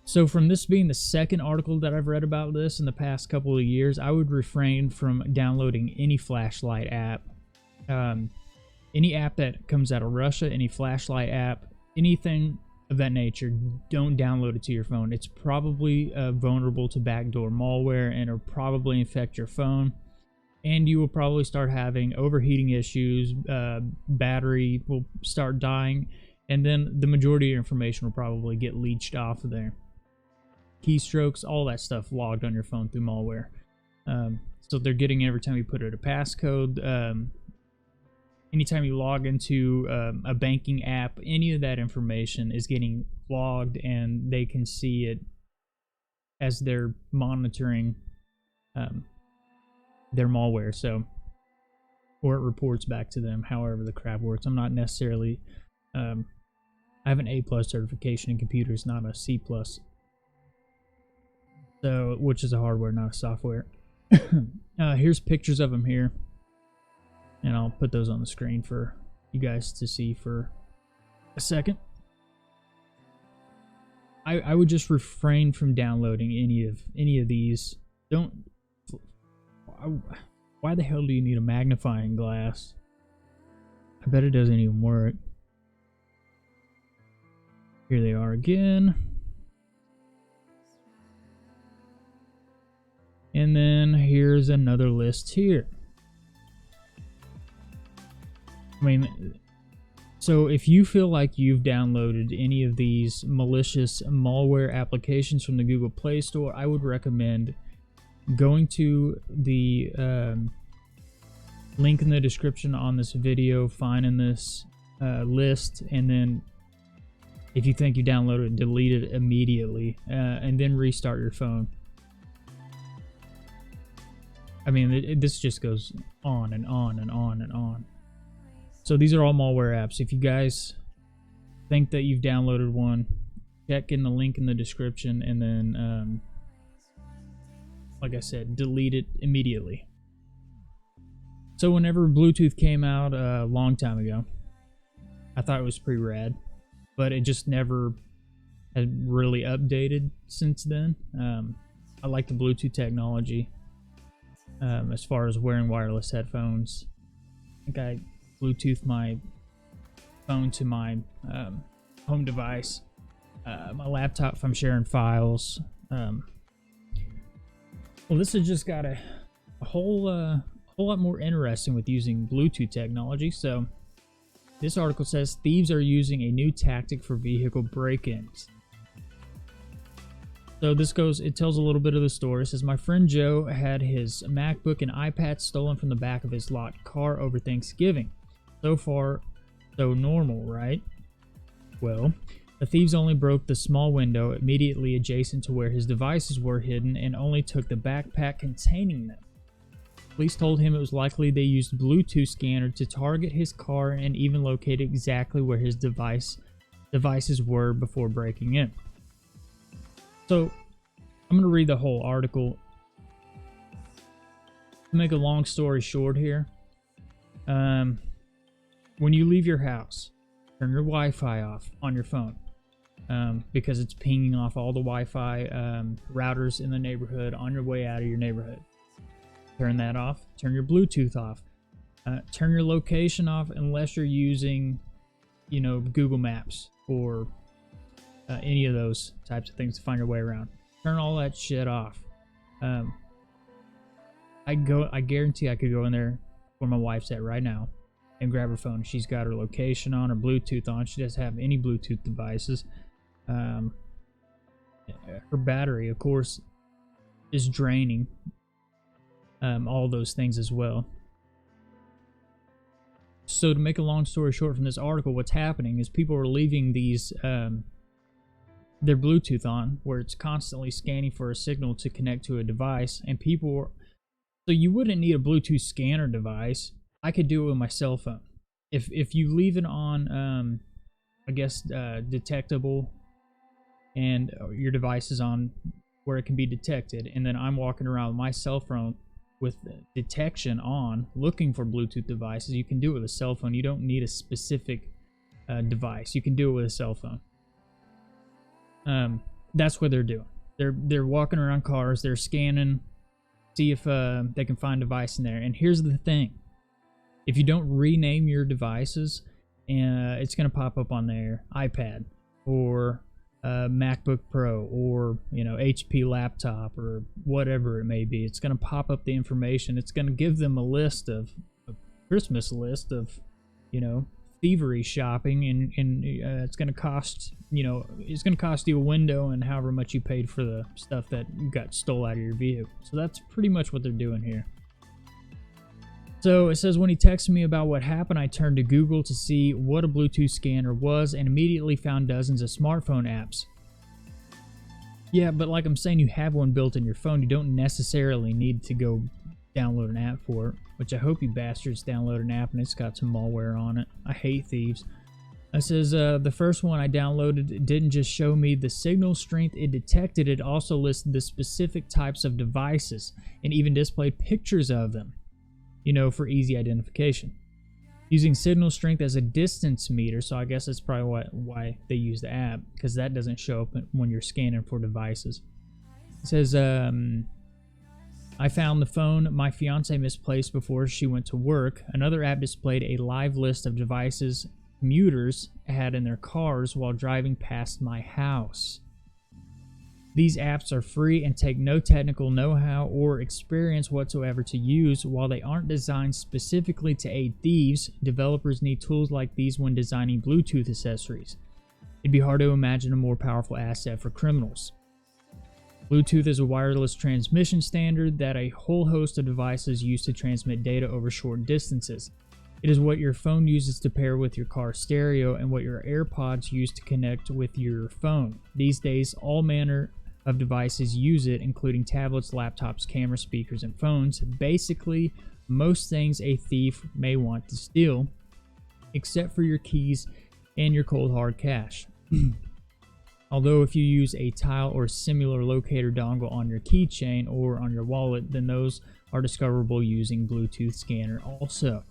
So from this being the second article that I've read about this in the past couple of years, I would refrain from downloading any flashlight app. Any app that comes out of Russia, any flashlight app, anything of that nature, don't download it to your phone. It's probably vulnerable to backdoor malware and will probably infect your phone, and you will probably start having overheating issues, battery will start dying, and then the majority of your information will probably get leached off of there. Keystrokes, all that stuff logged on your phone through malware. So they're getting every time you put in a passcode, anytime you log into a banking app, any of that information is getting logged, and they can see it as they're monitoring their malware. So, or it reports back to them, however the crap works. I'm not necessarily, I have an A+ certification in computers, not a C+. So, which is a hardware, not a software. Here's pictures of them here. And I'll put those on the screen for you guys to see for a second. I would just refrain from downloading any of these. Don't. Why the hell do you need a magnifying glass? I bet it doesn't even work. Here they are again. And then here's another list here. I mean, so if you feel like you've downloaded any of these malicious malware applications from the Google Play Store, I would recommend going to the link in the description on this video, finding this list, and then if you think you downloaded it, delete it immediately, and then restart your phone. I mean, this just goes on and on and on and on. So these are all malware apps. If you guys think that you've downloaded one, check in the link in the description, and then, like I said, delete it immediately. So whenever Bluetooth came out a long time ago, I thought it was pretty rad, but it just never had really updated since then. I like the Bluetooth technology as far as wearing wireless headphones. I think I Bluetooth my phone to my home device, my laptop if I'm sharing files. Well, this has just got a whole lot more interesting with using Bluetooth technology. So this article says thieves are using a new tactic for vehicle break-ins. So it tells a little bit of the story. It says, my friend Joe had his MacBook and iPad stolen from the back of his locked car over Thanksgiving. So far, so normal, right? Well, the thieves only broke the small window immediately adjacent to where his devices were hidden and only took the backpack containing them. Police told him it was likely they used Bluetooth scanner to target his car and even locate exactly where his devices were before breaking in. So, I'm going to read the whole article. To make a long story short here, when you leave your house, turn your Wi-Fi off on your phone because it's pinging off all the Wi-Fi routers in the neighborhood on your way out of your neighborhood. Turn that off. Turn your Bluetooth off. Turn your location off unless you're using, Google Maps or any of those types of things to find your way around. Turn all that shit off. I guarantee I could go in there where my wife's at right now and grab her phone. She's got her location on, her Bluetooth on. She doesn't have any Bluetooth devices. Her battery, of course, is draining. All those things as well. So to make a long story short from this article, what's happening is people are leaving these their Bluetooth on, where it's constantly scanning for a signal to connect to a device, and so you wouldn't need a Bluetooth scanner device. I could do it with my cell phone. If you leave it on, detectable, and your device is on where it can be detected, and then I'm walking around with my cell phone with detection on, looking for Bluetooth devices, you can do it with a cell phone. You don't need a specific device. You can do it with a cell phone. That's what they're doing. They're walking around cars. They're scanning, see if they can find a device in there. And here's the thing: if you don't rename your devices, it's going to pop up on their iPad or MacBook Pro or HP laptop or whatever it may be. It's going to pop up the information. It's going to give them a Christmas list of thievery shopping, and it's going to cost you a window and however much you paid for the stuff that got stole out of your vehicle. So that's pretty much what they're doing here. So it says, when he texted me about what happened, I turned to Google to see what a Bluetooth scanner was and immediately found dozens of smartphone apps. Yeah, but like I'm saying, you have one built in your phone. You don't necessarily need to go download an app for it, which I hope you bastards download an app and it's got some malware on it. I hate thieves. It says, the first one I downloaded didn't just show me the signal strength it detected, it also listed the specific types of devices and even displayed pictures of them, for easy identification. using signal strength as a distance meter. So I guess that's probably why they use the app, because that doesn't show up when you're scanning for devices. It says, I found the phone my fiance misplaced before she went to work. Another app displayed a live list of devices commuters had in their cars while driving past my house. These apps are free and take no technical know-how or experience whatsoever to use. While they aren't designed specifically to aid thieves, developers need tools like these when designing Bluetooth accessories. It'd be hard to imagine a more powerful asset for criminals. Bluetooth is a wireless transmission standard that a whole host of devices use to transmit data over short distances. It is what your phone uses to pair with your car stereo and what your AirPods use to connect with your phone. These days, all manner of devices use it, including tablets, laptops, camera, speakers, and phones. Basically, most things a thief may want to steal, except for your keys and your cold hard cash. Although if you use a tile or similar locator dongle on your keychain or on your wallet, then those are discoverable using Bluetooth scanner also.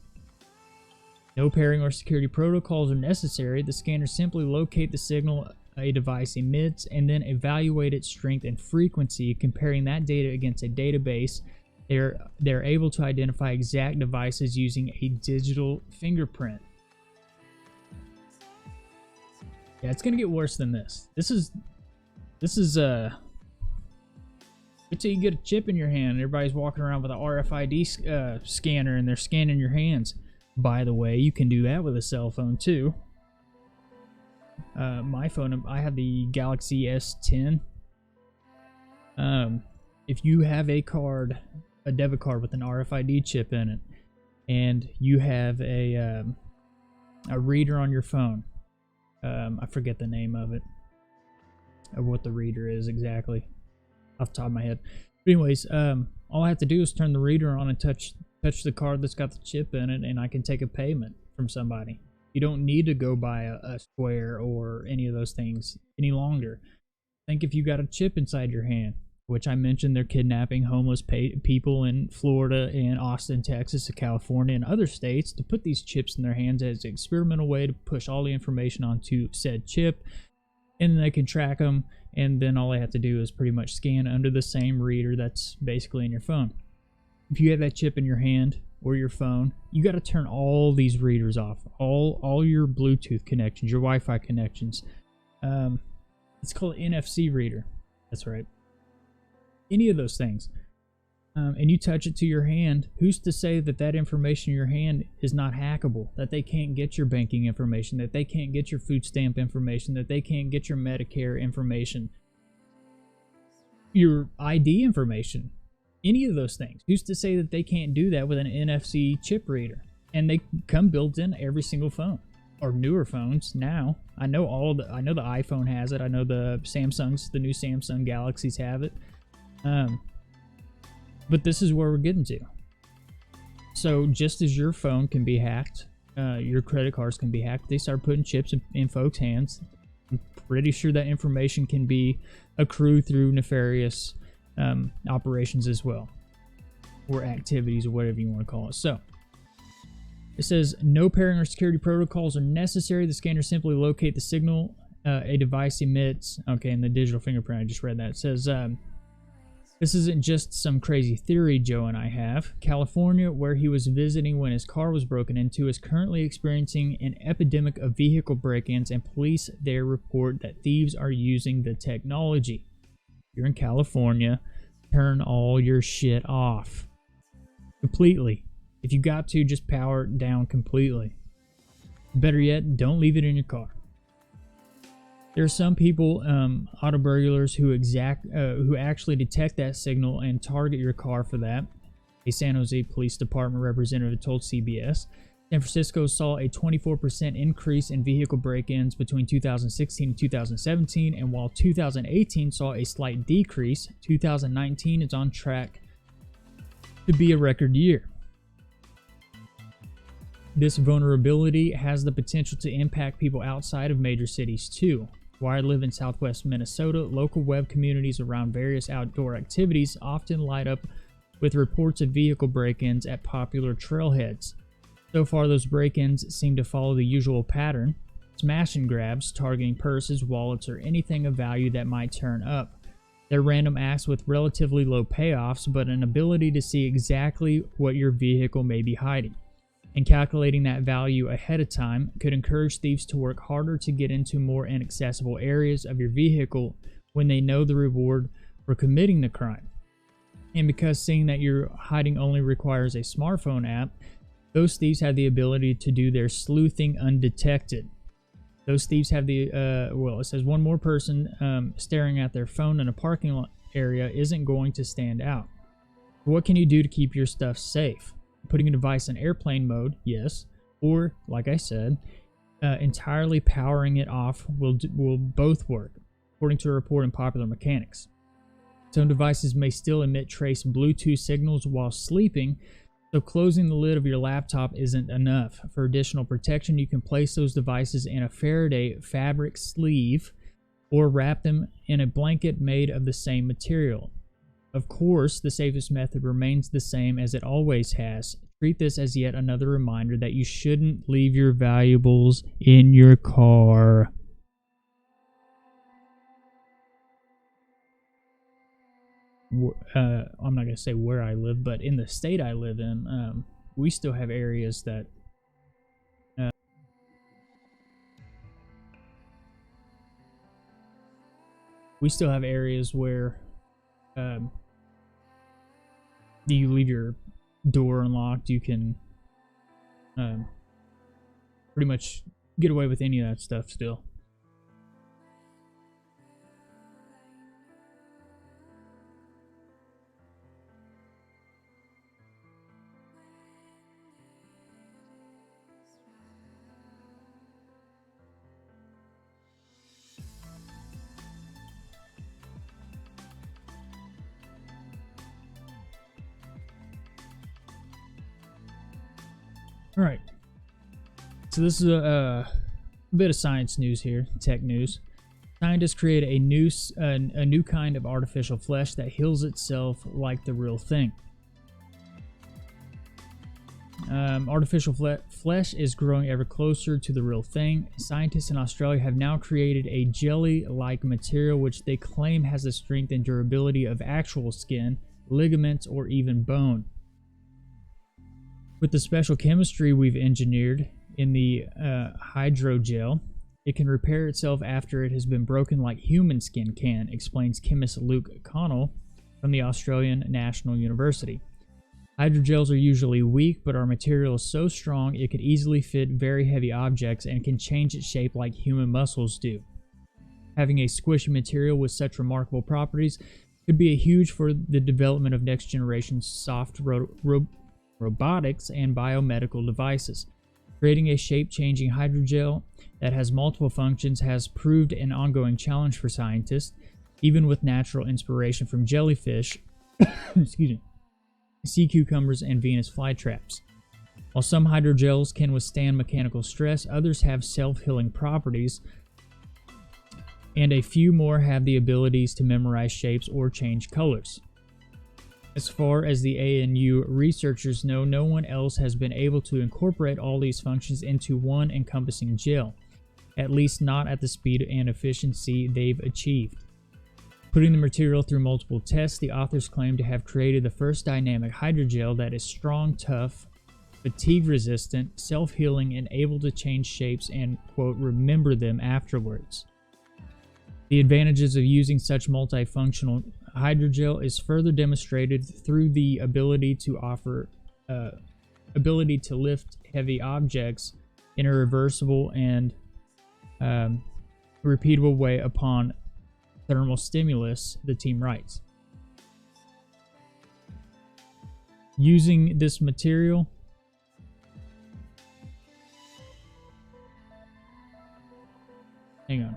No pairing or security protocols are necessary. The scanner simply locate the signal a device emits and then evaluate its strength and frequency. Comparing that data against a database, they're able to identify exact devices using a digital fingerprint. Yeah, it's gonna get worse than this. This is wait till you get a chip in your hand and everybody's walking around with an RFID scanner and they're scanning your hands. By the way, you can do that with a cell phone too. My phone, I have the Galaxy S10. If you have a debit card with an RFID chip in it, and you have a reader on your phone, I forget the name of it, or what the reader is exactly, off the top of my head. But anyways, all I have to do is turn the reader on and touch the card that's got the chip in it, and I can take a payment from somebody. You don't need to go buy a Square or any of those things any longer. Think if you got a chip inside your hand, which I mentioned they're kidnapping homeless people in Florida and Austin, Texas, and California, and other states to put these chips in their hands as an experimental way to push all the information onto said chip, and then they can track them, and then all they have to do is pretty much scan under the same reader that's basically in your phone. If you have that chip in your hand or your phone, you got to turn all these readers off, all your Bluetooth connections, your Wi-Fi connections. It's called an NFC reader. That's right. Any of those things. And you touch it to your hand, who's to say that that information in your hand is not hackable, that they can't get your banking information, that they can't get your food stamp information, that they can't get your Medicare information, your ID information, any of those things. Who's to say that they can't do that with an NFC chip reader? And they come built in every single phone, or newer phones now. I know the iPhone has it. I know the new Samsung Galaxies have it. But this is where we're getting to. So just as your phone can be hacked, your credit cards can be hacked, they start putting chips in folks' hands. I'm pretty sure that information can be accrued through nefarious operations as well, or activities, or whatever you want to call it. So it says no pairing or security protocols are necessary. The scanner simply locate the signal a device emits. Okay, and the digital fingerprint, I just read that. It says this isn't just some crazy theory Joe and I have. California, where he was visiting when his car was broken into, is currently experiencing an epidemic of vehicle break-ins, and police there report that thieves are using the technology. You're in California, turn all your shit off completely. If you got to, just power it down completely. Better yet, don't leave it in your car. There are some people, auto burglars, who actually detect that signal and target your car for that. A San Jose Police Department representative told CBS. San Francisco saw a 24% increase in vehicle break-ins between 2016 and 2017, and while 2018 saw a slight decrease, 2019 is on track to be a record year. This vulnerability has the potential to impact people outside of major cities too. Where I live in southwest Minnesota, local web communities around various outdoor activities often light up with reports of vehicle break-ins at popular trailheads. So far, those break-ins seem to follow the usual pattern: smash and grabs, targeting purses, wallets, or anything of value that might turn up. They're random acts with relatively low payoffs, but an ability to see exactly what your vehicle may be hiding. And calculating that value ahead of time could encourage thieves to work harder to get into more inaccessible areas of your vehicle when they know the reward for committing the crime. And because seeing that you're hiding only requires a smartphone app, those thieves have the ability to do their sleuthing undetected. Those thieves have the, it says one more person staring at their phone in a parking lot area isn't going to stand out. What can you do to keep your stuff safe? Putting a device in airplane mode, yes. Or, like I said, entirely powering it off will both work, according to a report in Popular Mechanics. Some devices may still emit trace Bluetooth signals while sleeping, so closing the lid of your laptop isn't enough. For additional protection, you can place those devices in a Faraday fabric sleeve or wrap them in a blanket made of the same material. Of course, the safest method remains the same as it always has. Treat this as yet another reminder that you shouldn't leave your valuables in your car. I'm not going to say where I live, but in the state I live in, we still have areas that where you leave your door unlocked. You can pretty much get away with any of that stuff still. All right, so this is a bit of science news here, tech news. Scientists created a new kind of artificial flesh that heals itself like the real thing. Artificial flesh is growing ever closer to the real thing. Scientists in Australia have now created a jelly-like material which they claim has the strength and durability of actual skin, ligaments, or even bone. With the special chemistry we've engineered in the hydrogel, it can repair itself after it has been broken like human skin can, explains chemist Luke Connell from the Australian National University. Hydrogels are usually weak, but our material is so strong it could easily fit very heavy objects and can change its shape like human muscles do. Having a squishy material with such remarkable properties could be huge for the development of next-generation soft robotics and biomedical devices. Creating a shape-changing hydrogel that has multiple functions has proved an ongoing challenge for scientists, even with natural inspiration from jellyfish, excuse me, sea cucumbers, and Venus flytraps. While some hydrogels can withstand mechanical stress, others have self-healing properties, and a few more have the abilities to memorize shapes or change colors. As far as the ANU researchers know, no one else has been able to incorporate all these functions into one encompassing gel, at least not at the speed and efficiency they've achieved. Putting the material through multiple tests, the authors claim to have created the first dynamic hydrogel that is strong, tough, fatigue-resistant, self-healing, and able to change shapes and, quote, remember them afterwards. The advantages of using such multifunctional hydrogel is further demonstrated through the ability to lift heavy objects in a reversible and repeatable way upon thermal stimulus, the team writes. Using this material, hang on.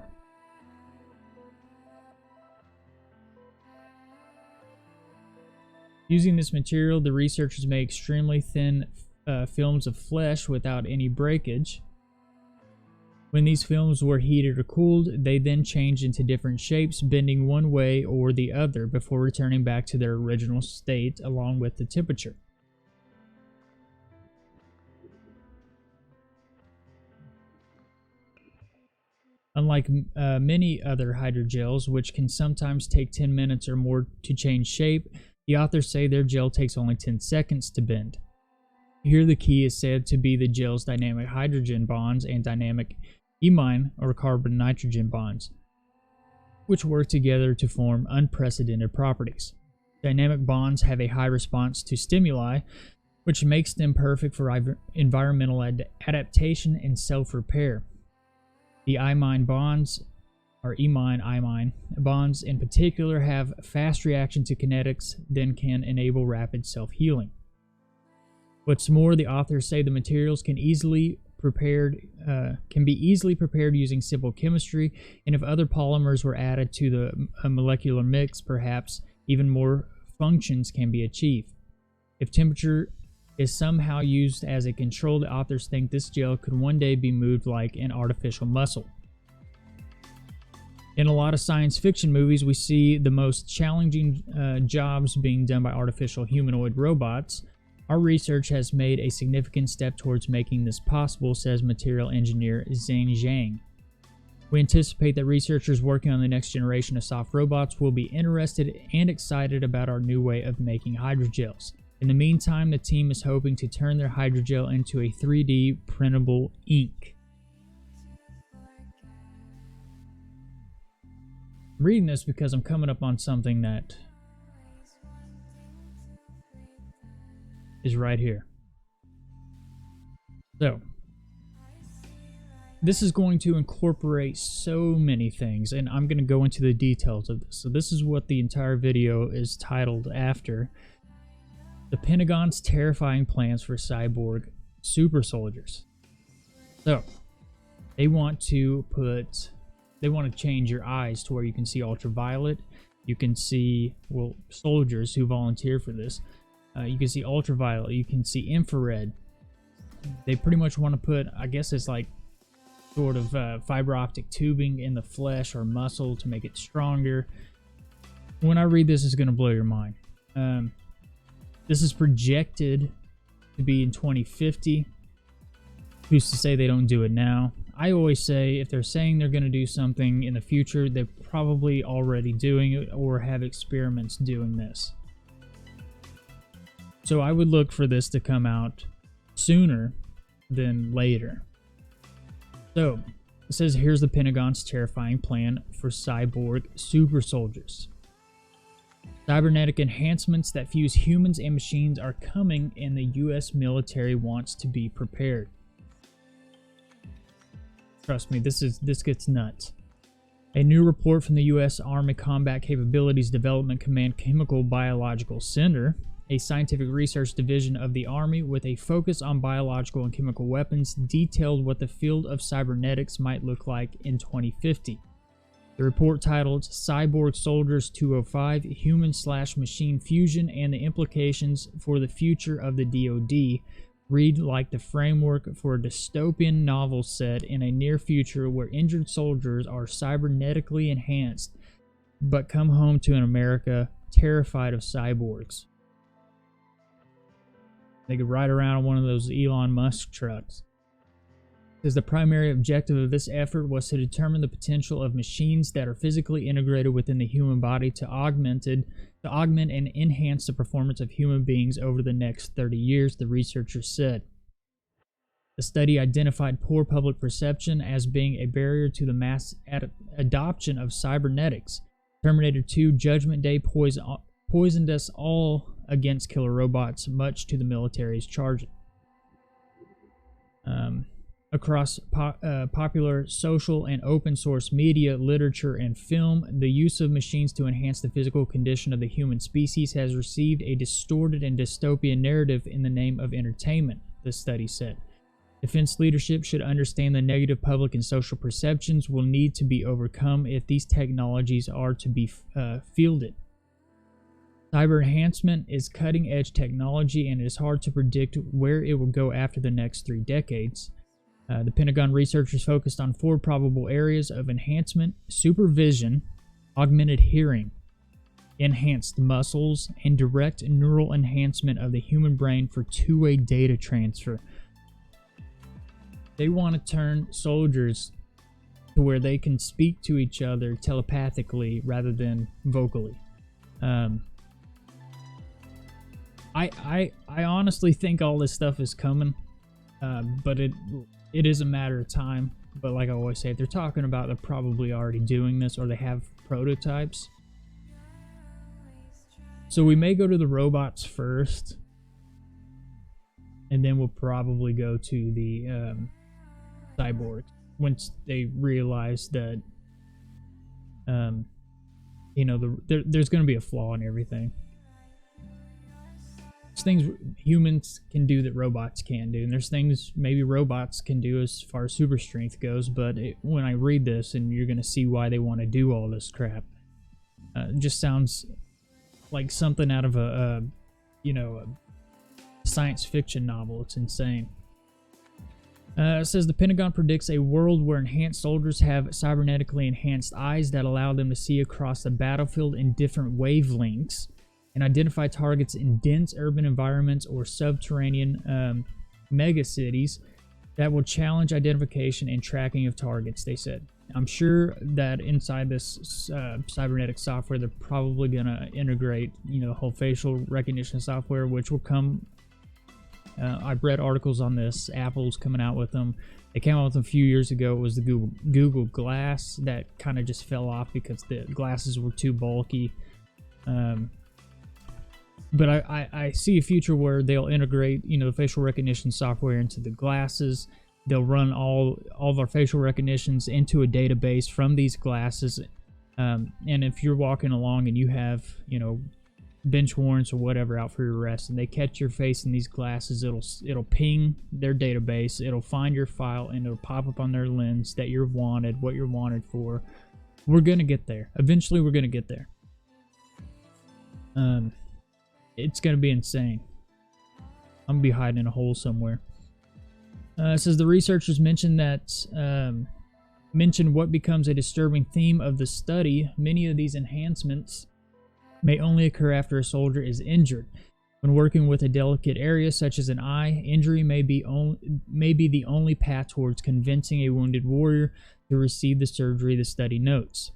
Using this material, the researchers made extremely thin films of flesh without any breakage. When these films were heated or cooled, they then changed into different shapes, bending one way or the other before returning back to their original state along with the temperature. Unlike many other hydrogels, which can sometimes take 10 minutes or more to change shape, the authors say their gel takes only 10 seconds to bend. Here the key is said to be the gel's dynamic hydrogen bonds and dynamic imine or carbon-nitrogen bonds, which work together to form unprecedented properties. Dynamic bonds have a high response to stimuli, which makes them perfect for environmental adaptation and self-repair. The imine bonds, or imine bonds in particular, have fast reaction to kinetics that can enable rapid self-healing. What's more, the authors say the materials can be easily prepared using simple chemistry, and if other polymers were added to the molecular mix, perhaps even more functions can be achieved. If temperature is somehow used as a control, the authors think this gel could one day be moved like an artificial muscle. In a lot of science fiction movies, we see the most challenging jobs being done by artificial humanoid robots. Our research has made a significant step towards making this possible, says material engineer Zhang Zhang. We anticipate that researchers working on the next generation of soft robots will be interested and excited about our new way of making hydrogels. In the meantime, the team is hoping to turn their hydrogel into a 3D printable ink. I'm reading this because I'm coming up on something that is right here. So, this is going to incorporate so many things, and I'm going to go into the details of this. So this is what the entire video is titled after. The Pentagon's terrifying plans for cyborg supersoldiers. So, they want to change your eyes to where you can see ultraviolet. You can see, well, soldiers who volunteer for this. You can see ultraviolet. You can see infrared. They pretty much want to put, I guess it's like sort of fiber optic tubing in the flesh or muscle to make it stronger. When I read this, it's going to blow your mind. This is projected to be in 2050. Who's to say they don't do it now? I always say if they're saying they're going to do something in the future, they're probably already doing it or have experiments doing this. So I would look for this to come out sooner than later. So it says here's the Pentagon's terrifying plan for cyborg supersoldiers. Cybernetic enhancements that fuse humans and machines are coming, and the U.S. military wants to be prepared. Trust me, this gets nuts. A new report from the U.S. Army Combat Capabilities Development Command Chemical Biological Center, a scientific research division of the Army with a focus on biological and chemical weapons, detailed what the field of cybernetics might look like in 2050. The report, titled Cyborg Soldiers 205, Human/Machine Fusion and the Implications for the Future of the DoD, read like the framework for a dystopian novel set in a near future where injured soldiers are cybernetically enhanced but come home to an America terrified of cyborgs. They could ride around on one of those Elon Musk trucks. Says the primary objective of this effort was to determine the potential of machines that are physically integrated within the human body to augment and enhance the performance of human beings over the next 30 years, the researchers said. The study identified poor public perception as being a barrier to the mass adoption of cybernetics. Terminator 2 Judgment Day poisoned us all against killer robots, much to the military's charge. Across popular social and open source media, literature, and film, the use of machines to enhance the physical condition of the human species has received a distorted and dystopian narrative in the name of entertainment, the study said. Defense leadership should understand the negative public and social perceptions will need to be overcome if these technologies are to be fielded. Cyber enhancement is cutting-edge technology, and it is hard to predict where it will go after the next 3 decades. The Pentagon researchers focused on 4 probable areas of enhancement: supervision, augmented hearing, enhanced muscles, and direct neural enhancement of the human brain for two-way data transfer. They want to turn soldiers to where they can speak to each other telepathically rather than vocally. I honestly think all this stuff is coming, but it is a matter of time. But like I always say, if they're talking about, they're probably already doing this, or they have prototypes. So we may go to the robots first, and then we'll probably go to the cyborgs once they realize that, you know, there's going to be a flaw in everything. There's things humans can do that robots can't do, and there's things maybe robots can do as far as super strength goes, but when I read this, and you're going to see why they want to do all this crap, it just sounds like something out of a science fiction novel. It's insane. It says the Pentagon predicts a world where enhanced soldiers have cybernetically enhanced eyes that allow them to see across the battlefield in different wavelengths and identify targets in dense urban environments or subterranean megacities that will challenge identification and tracking of targets, they said. I'm sure that inside this cybernetic software, they're probably going to integrate, you know, whole facial recognition software, which will come. I've read articles on this. Apple's coming out with them. They came out with them a few years ago. It was the Google Glass that kind of just fell off because the glasses were too bulky. But I see a future where they'll integrate, you know, the facial recognition software into the glasses. They'll run all of our facial recognitions into a database from these glasses. And if you're walking along and you have, you know, bench warrants or whatever out for your arrest, and they catch your face in these glasses, it'll ping their database. It'll find your file, and it'll pop up on their lens that you're wanted, what you're wanted for. We're gonna get there. Eventually, we're gonna get there. It's gonna be insane. I'm gonna be hiding in a hole somewhere. It says the researchers mentioned what becomes a disturbing theme of the study. Many of these enhancements may only occur after a soldier is injured. When working with a delicate area such as an eye, injury may be the only path towards convincing a wounded warrior to receive the surgery, the study notes.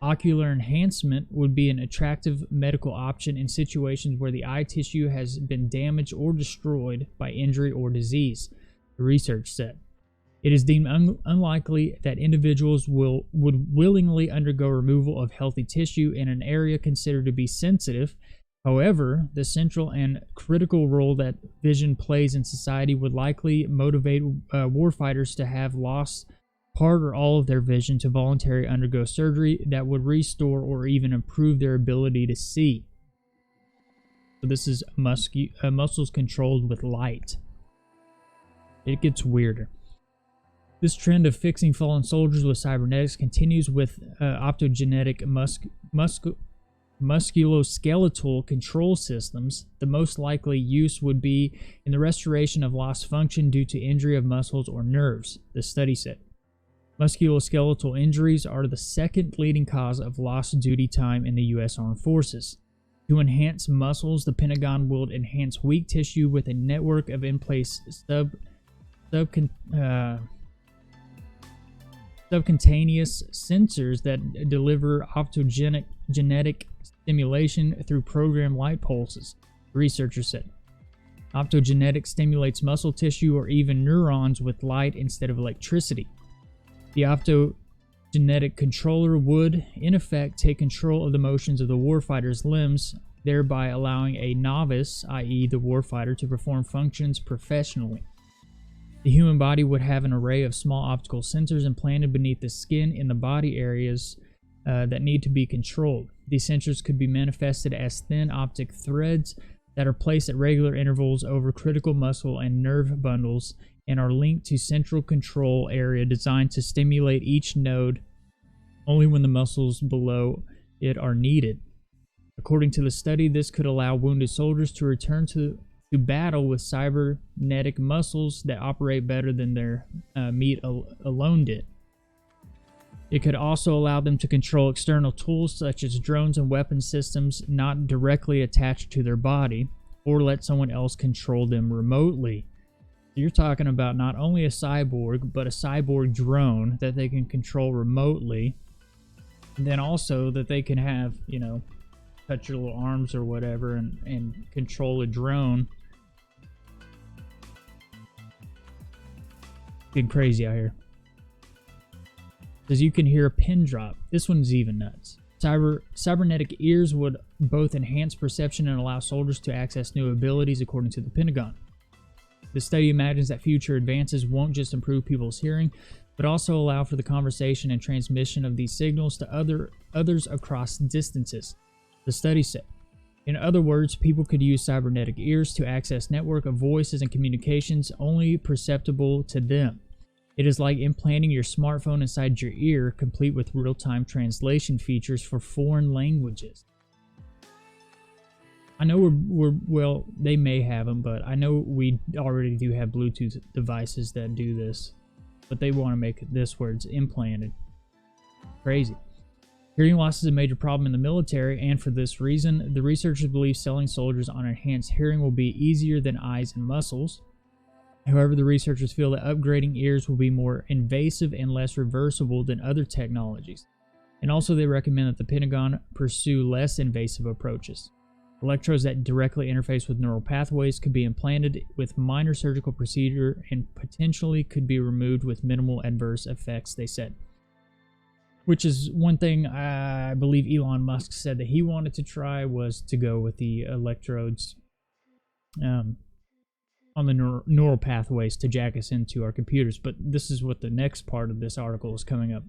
Ocular enhancement would be an attractive medical option in situations where the eye tissue has been damaged or destroyed by injury or disease, the research said. It is deemed unlikely that individuals would willingly undergo removal of healthy tissue in an area considered to be sensitive. However, the central and critical role that vision plays in society would likely motivate warfighters to have lost part or all of their vision to voluntarily undergo surgery that would restore or even improve their ability to see. So this is muscles controlled with light. It gets weirder. This trend of fixing fallen soldiers with cybernetics continues with optogenetic musculoskeletal control systems. The most likely use would be in the restoration of lost function due to injury of muscles or nerves, the study said. Musculoskeletal injuries are the second leading cause of lost duty time in the U.S. Armed Forces. To enhance muscles, the Pentagon will enhance weak tissue with a network of in-place subcutaneous sensors that deliver optogenetic stimulation through programmed light pulses, researchers said. Optogenetic stimulates muscle tissue or even neurons with light instead of electricity. The optogenetic controller would, in effect, take control of the motions of the warfighter's limbs, thereby allowing a novice, i.e. the warfighter, to perform functions professionally. The human body would have an array of small optical sensors implanted beneath the skin in the body areas that need to be controlled. These sensors could be manifested as thin optic threads that are placed at regular intervals over critical muscle and nerve bundles and are linked to central control area designed to stimulate each node only when the muscles below it are needed. According to the study, this could allow wounded soldiers to return to battle with cybernetic muscles that operate better than their meat alone did. It could also allow them to control external tools such as drones and weapon systems not directly attached to their body, or let someone else control them remotely. You're talking about not only a cyborg, but a cyborg drone that they can control remotely. And then also that they can have, you know, touch your little arms or whatever and control a drone. Getting crazy out here. Because you can hear a pin drop. This one's even nuts. Cybernetic ears would both enhance perception and allow soldiers to access new abilities, according to the Pentagon. The study imagines that future advances won't just improve people's hearing, but also allow for the conversation and transmission of these signals to others across distances, the study said. In other words, people could use cybernetic ears to access network of voices and communications only perceptible to them. It is like implanting your smartphone inside your ear, complete with real-time translation features for foreign languages. I know well, they may have them, but I know we already do have Bluetooth devices that do this. But they want to make this where it's implanted. Crazy. Hearing loss is a major problem in the military, and for this reason, the researchers believe selling soldiers on enhanced hearing will be easier than eyes and muscles. However, the researchers feel that upgrading ears will be more invasive and less reversible than other technologies. And also they recommend that the Pentagon pursue less invasive approaches. Electrodes that directly interface with neural pathways could be implanted with minor surgical procedure and potentially could be removed with minimal adverse effects, they said. Which is one thing I believe Elon Musk said that he wanted to try, was to go with the electrodes on the neural pathways to jack us into our computers. But this is what the next part of this article is coming up,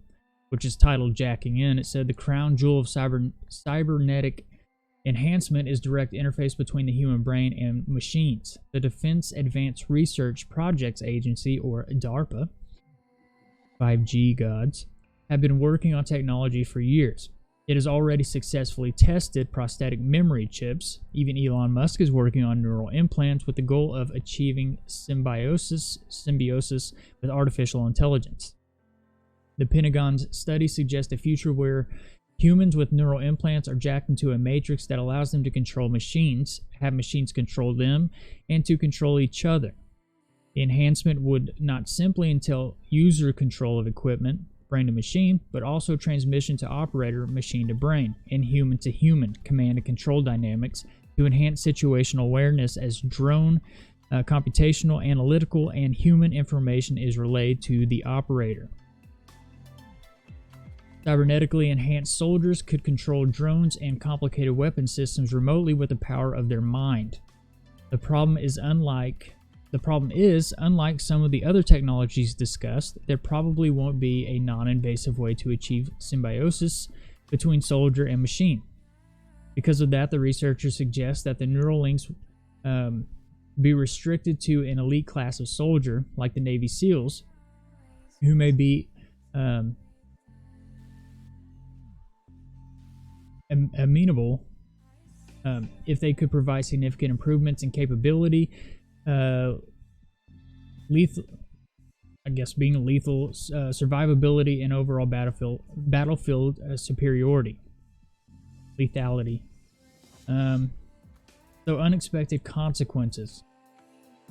which is titled Jacking In. It said the crown jewel of cybernetic enhancement is direct interface between the human brain and machines. The Defense Advanced Research Projects Agency, or DARPA, 5G gods, have been working on technology for years. It has already successfully tested prosthetic memory chips. Even Elon Musk is working on neural implants with the goal of achieving symbiosis with artificial intelligence. The Pentagon's study suggests a future where humans with neural implants are jacked into a matrix that allows them to control machines, have machines control them, and to control each other. The enhancement would not simply entail user control of equipment, brain to machine, but also transmission to operator, machine to brain, and human to human command and control dynamics to enhance situational awareness as drone, computational, analytical, and human information is relayed to the operator. Cybernetically enhanced soldiers could control drones and complicated weapon systems remotely with the power of their mind. The problem is, unlike some of the other technologies discussed, there probably won't be a non-invasive way to achieve symbiosis between soldier and machine. Because of that, the researchers suggest that the neural links be restricted to an elite class of soldier, like the Navy SEALs, who may be amenable if they could provide significant improvements in capability, lethal, survivability, and overall battlefield superiority, lethality. So unexpected consequences.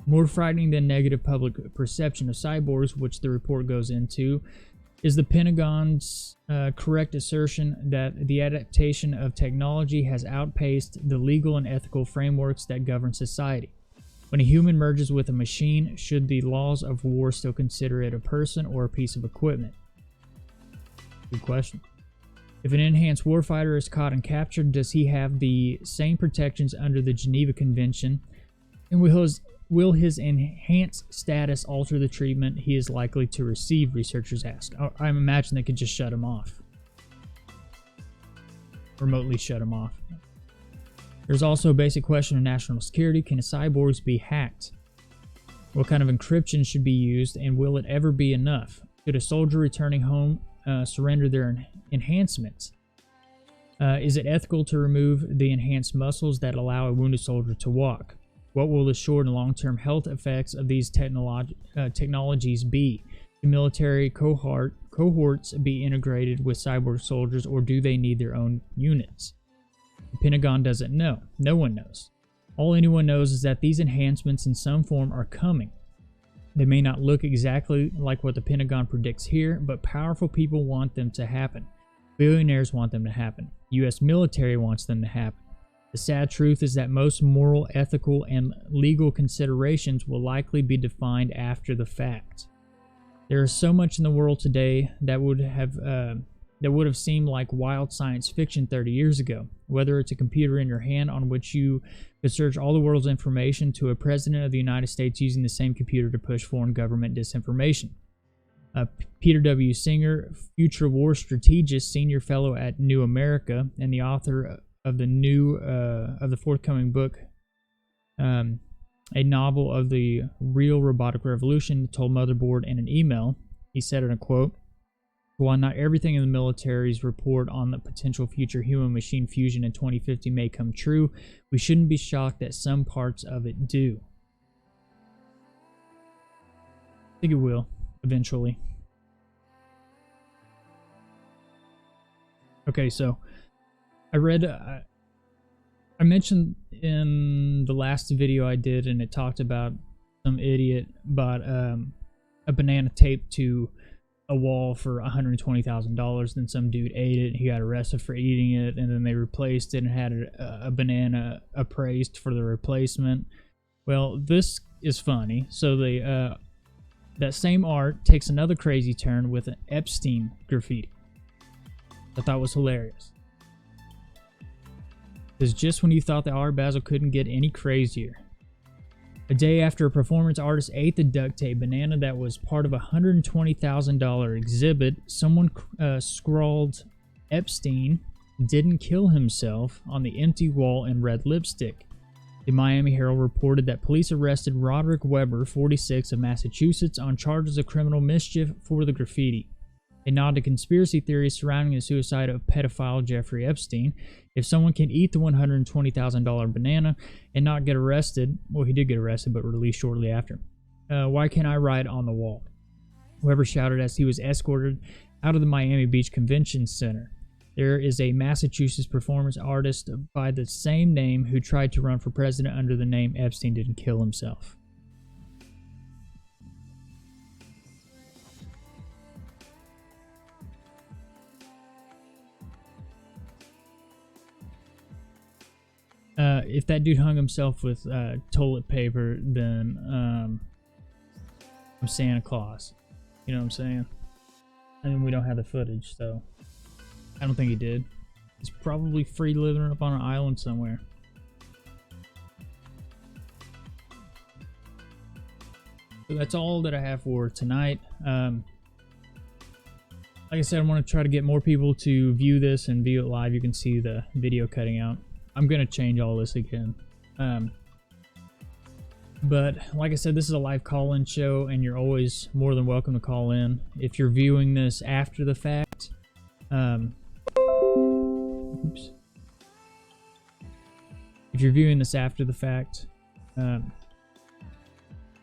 More frightening than negative public perception of cyborgs, which the report goes into, is the Pentagon's correct assertion that the adaptation of technology has outpaced the legal and ethical frameworks that govern society. When a human merges with a machine, should the laws of war still consider it a person or a piece of equipment? Good question. If an enhanced warfighter is caught and captured, does he have the same protections under the Geneva Convention? And will his enhanced status alter the treatment he is likely to receive, researchers ask. I imagine they could just shut him off. Remotely shut him off. There's also a basic question of national security. Can cyborgs be hacked? What kind of encryption should be used, and will it ever be enough? Could a soldier returning home surrender their enhancements? Is it ethical to remove the enhanced muscles that allow a wounded soldier to walk? What will the short and long-term health effects of these technologies be? Do military cohorts be integrated with cyborg soldiers, or do they need their own units? The Pentagon doesn't know. No one knows. All anyone knows is that these enhancements in some form are coming. They may not look exactly like what the Pentagon predicts here, but powerful people want them to happen. Billionaires want them to happen. U.S. military wants them to happen. The sad truth is that most moral, ethical, and legal considerations will likely be defined after the fact. There is so much in the world today that would have seemed like wild science fiction 30 years ago. Whether it's a computer in your hand on which you could search all the world's information, to a president of the United States using the same computer to push foreign government disinformation. Peter W. Singer, future war strategist, senior fellow at New America, and the author of the forthcoming book, a novel of the real robotic revolution, told Motherboard in an email. He said in a quote, "While not everything in the military's report on the potential future human-machine fusion in 2050 may come true, we shouldn't be shocked that some parts of it do." I think it will, eventually. Okay, so I read, I mentioned in the last video I did, and it talked about some idiot bought a banana taped to a wall for $120,000. Then some dude ate it, and he got arrested for eating it, and then they replaced it and had a banana appraised for the replacement. Well, this is funny. So they that same art takes another crazy turn with an Epstein graffiti. I thought was hilarious. Because just when you thought the Art Basel couldn't get any crazier. A day after a performance artist ate the duct tape banana that was part of a $120,000 exhibit, someone scrawled, "Epstein didn't kill himself" on the empty wall in red lipstick. The Miami Herald reported that police arrested Roderick Weber, 46, of Massachusetts, on charges of criminal mischief for the graffiti. A nod to conspiracy theories surrounding the suicide of pedophile Jeffrey Epstein. If someone can eat the $120,000 banana and not get arrested, well, he did get arrested but released shortly after. Why can't I write on the wall? Weber shouted as he was escorted out of the Miami Beach Convention Center. There is a Massachusetts performance artist by the same name who tried to run for president under the name Epstein didn't kill himself. If that dude hung himself with toilet paper, then I'm Santa Claus. You know what I'm saying? I mean, we don't have the footage, so I don't think he did. He's probably free living up on an island somewhere. So that's all that I have for tonight. Like I said, I want to try to get more people to view this and view it live. You can see the video cutting out. I'm going to change all this again. But like I said, this is a live call-in show, and you're always more than welcome to call in. If you're viewing this after the fact, oops. If you're viewing this after the fact,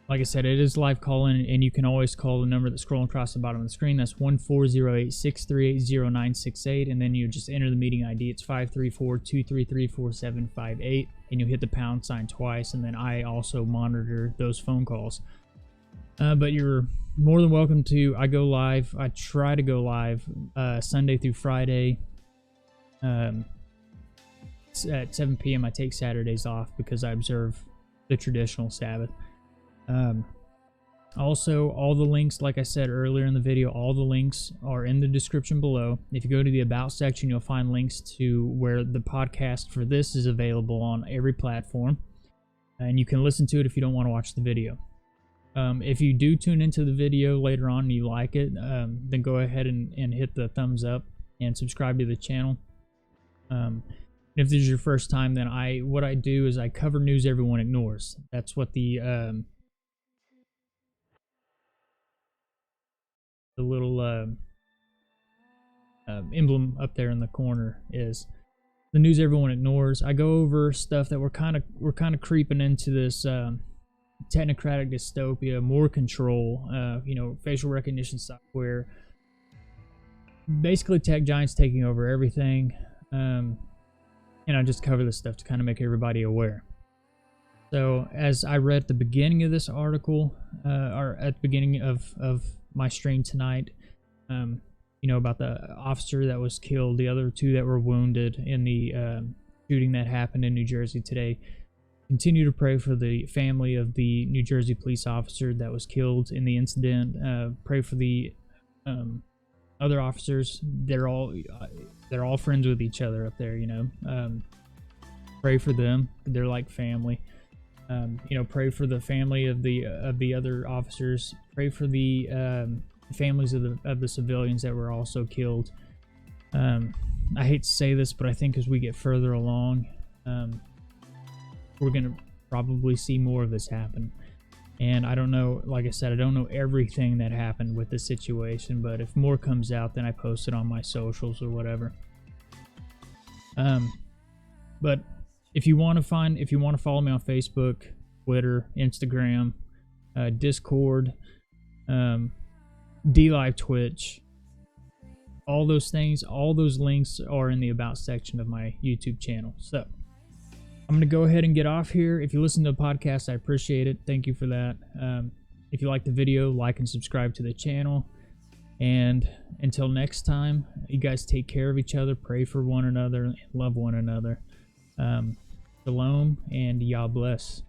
like I said, it is live call-in, and you can always call the number that's scrolling across the bottom of the screen. That's 1-408-638-0968, and then you just enter the meeting ID. It's 534-233-4758, and you'll hit the pound sign twice, and then I also monitor those phone calls. But you're more than welcome to. I go live. I try to go live Sunday through Friday at 7 p.m. I take Saturdays off because I observe the traditional Sabbath. Also, all the links, like I said earlier in the video, all the links are in the description below. If you go to the About section, you'll find links to where the podcast for this is available on every platform. And you can listen to it if you don't want to watch the video. If you do tune into the video later on and you like it, then go ahead and hit the thumbs up and subscribe to the channel. If this is your first time, then what I do is I cover news everyone ignores. That's what the little emblem up there in the corner is. The news everyone ignores. I go over stuff that we're kind of creeping into this technocratic dystopia, more control, facial recognition software, basically tech giants taking over everything, and I just cover this stuff to kind of make everybody aware. So as I read at the beginning of this article, or at the beginning of my stream tonight, you know, about the officer that was killed, the other two that were wounded in the shooting that happened in New Jersey today. Continue to pray for the family of the New Jersey police officer that was killed in the incident. Pray for the other officers. They're all friends with each other up there, you know. Pray for them. They're like family. You know, pray for the family of the other officers. Pray for the families of the civilians that were also killed. I hate to say this, but I think as we get further along, we're gonna probably see more of this happen. And I don't know, like I said, I don't know everything that happened with this situation, but if more comes out, then I post it on my socials or whatever. But if you want to follow me on Facebook, Twitter, Instagram, Discord, DLive, Twitch, all those things, all those links are in the About section of my YouTube channel. So I'm going to go ahead and get off here. If you listen to the podcast, I appreciate it. Thank you for that. If you like the video, like and subscribe to the channel. And until next time, you guys take care of each other, pray for one another, and love one another. Shalom and Yah bless.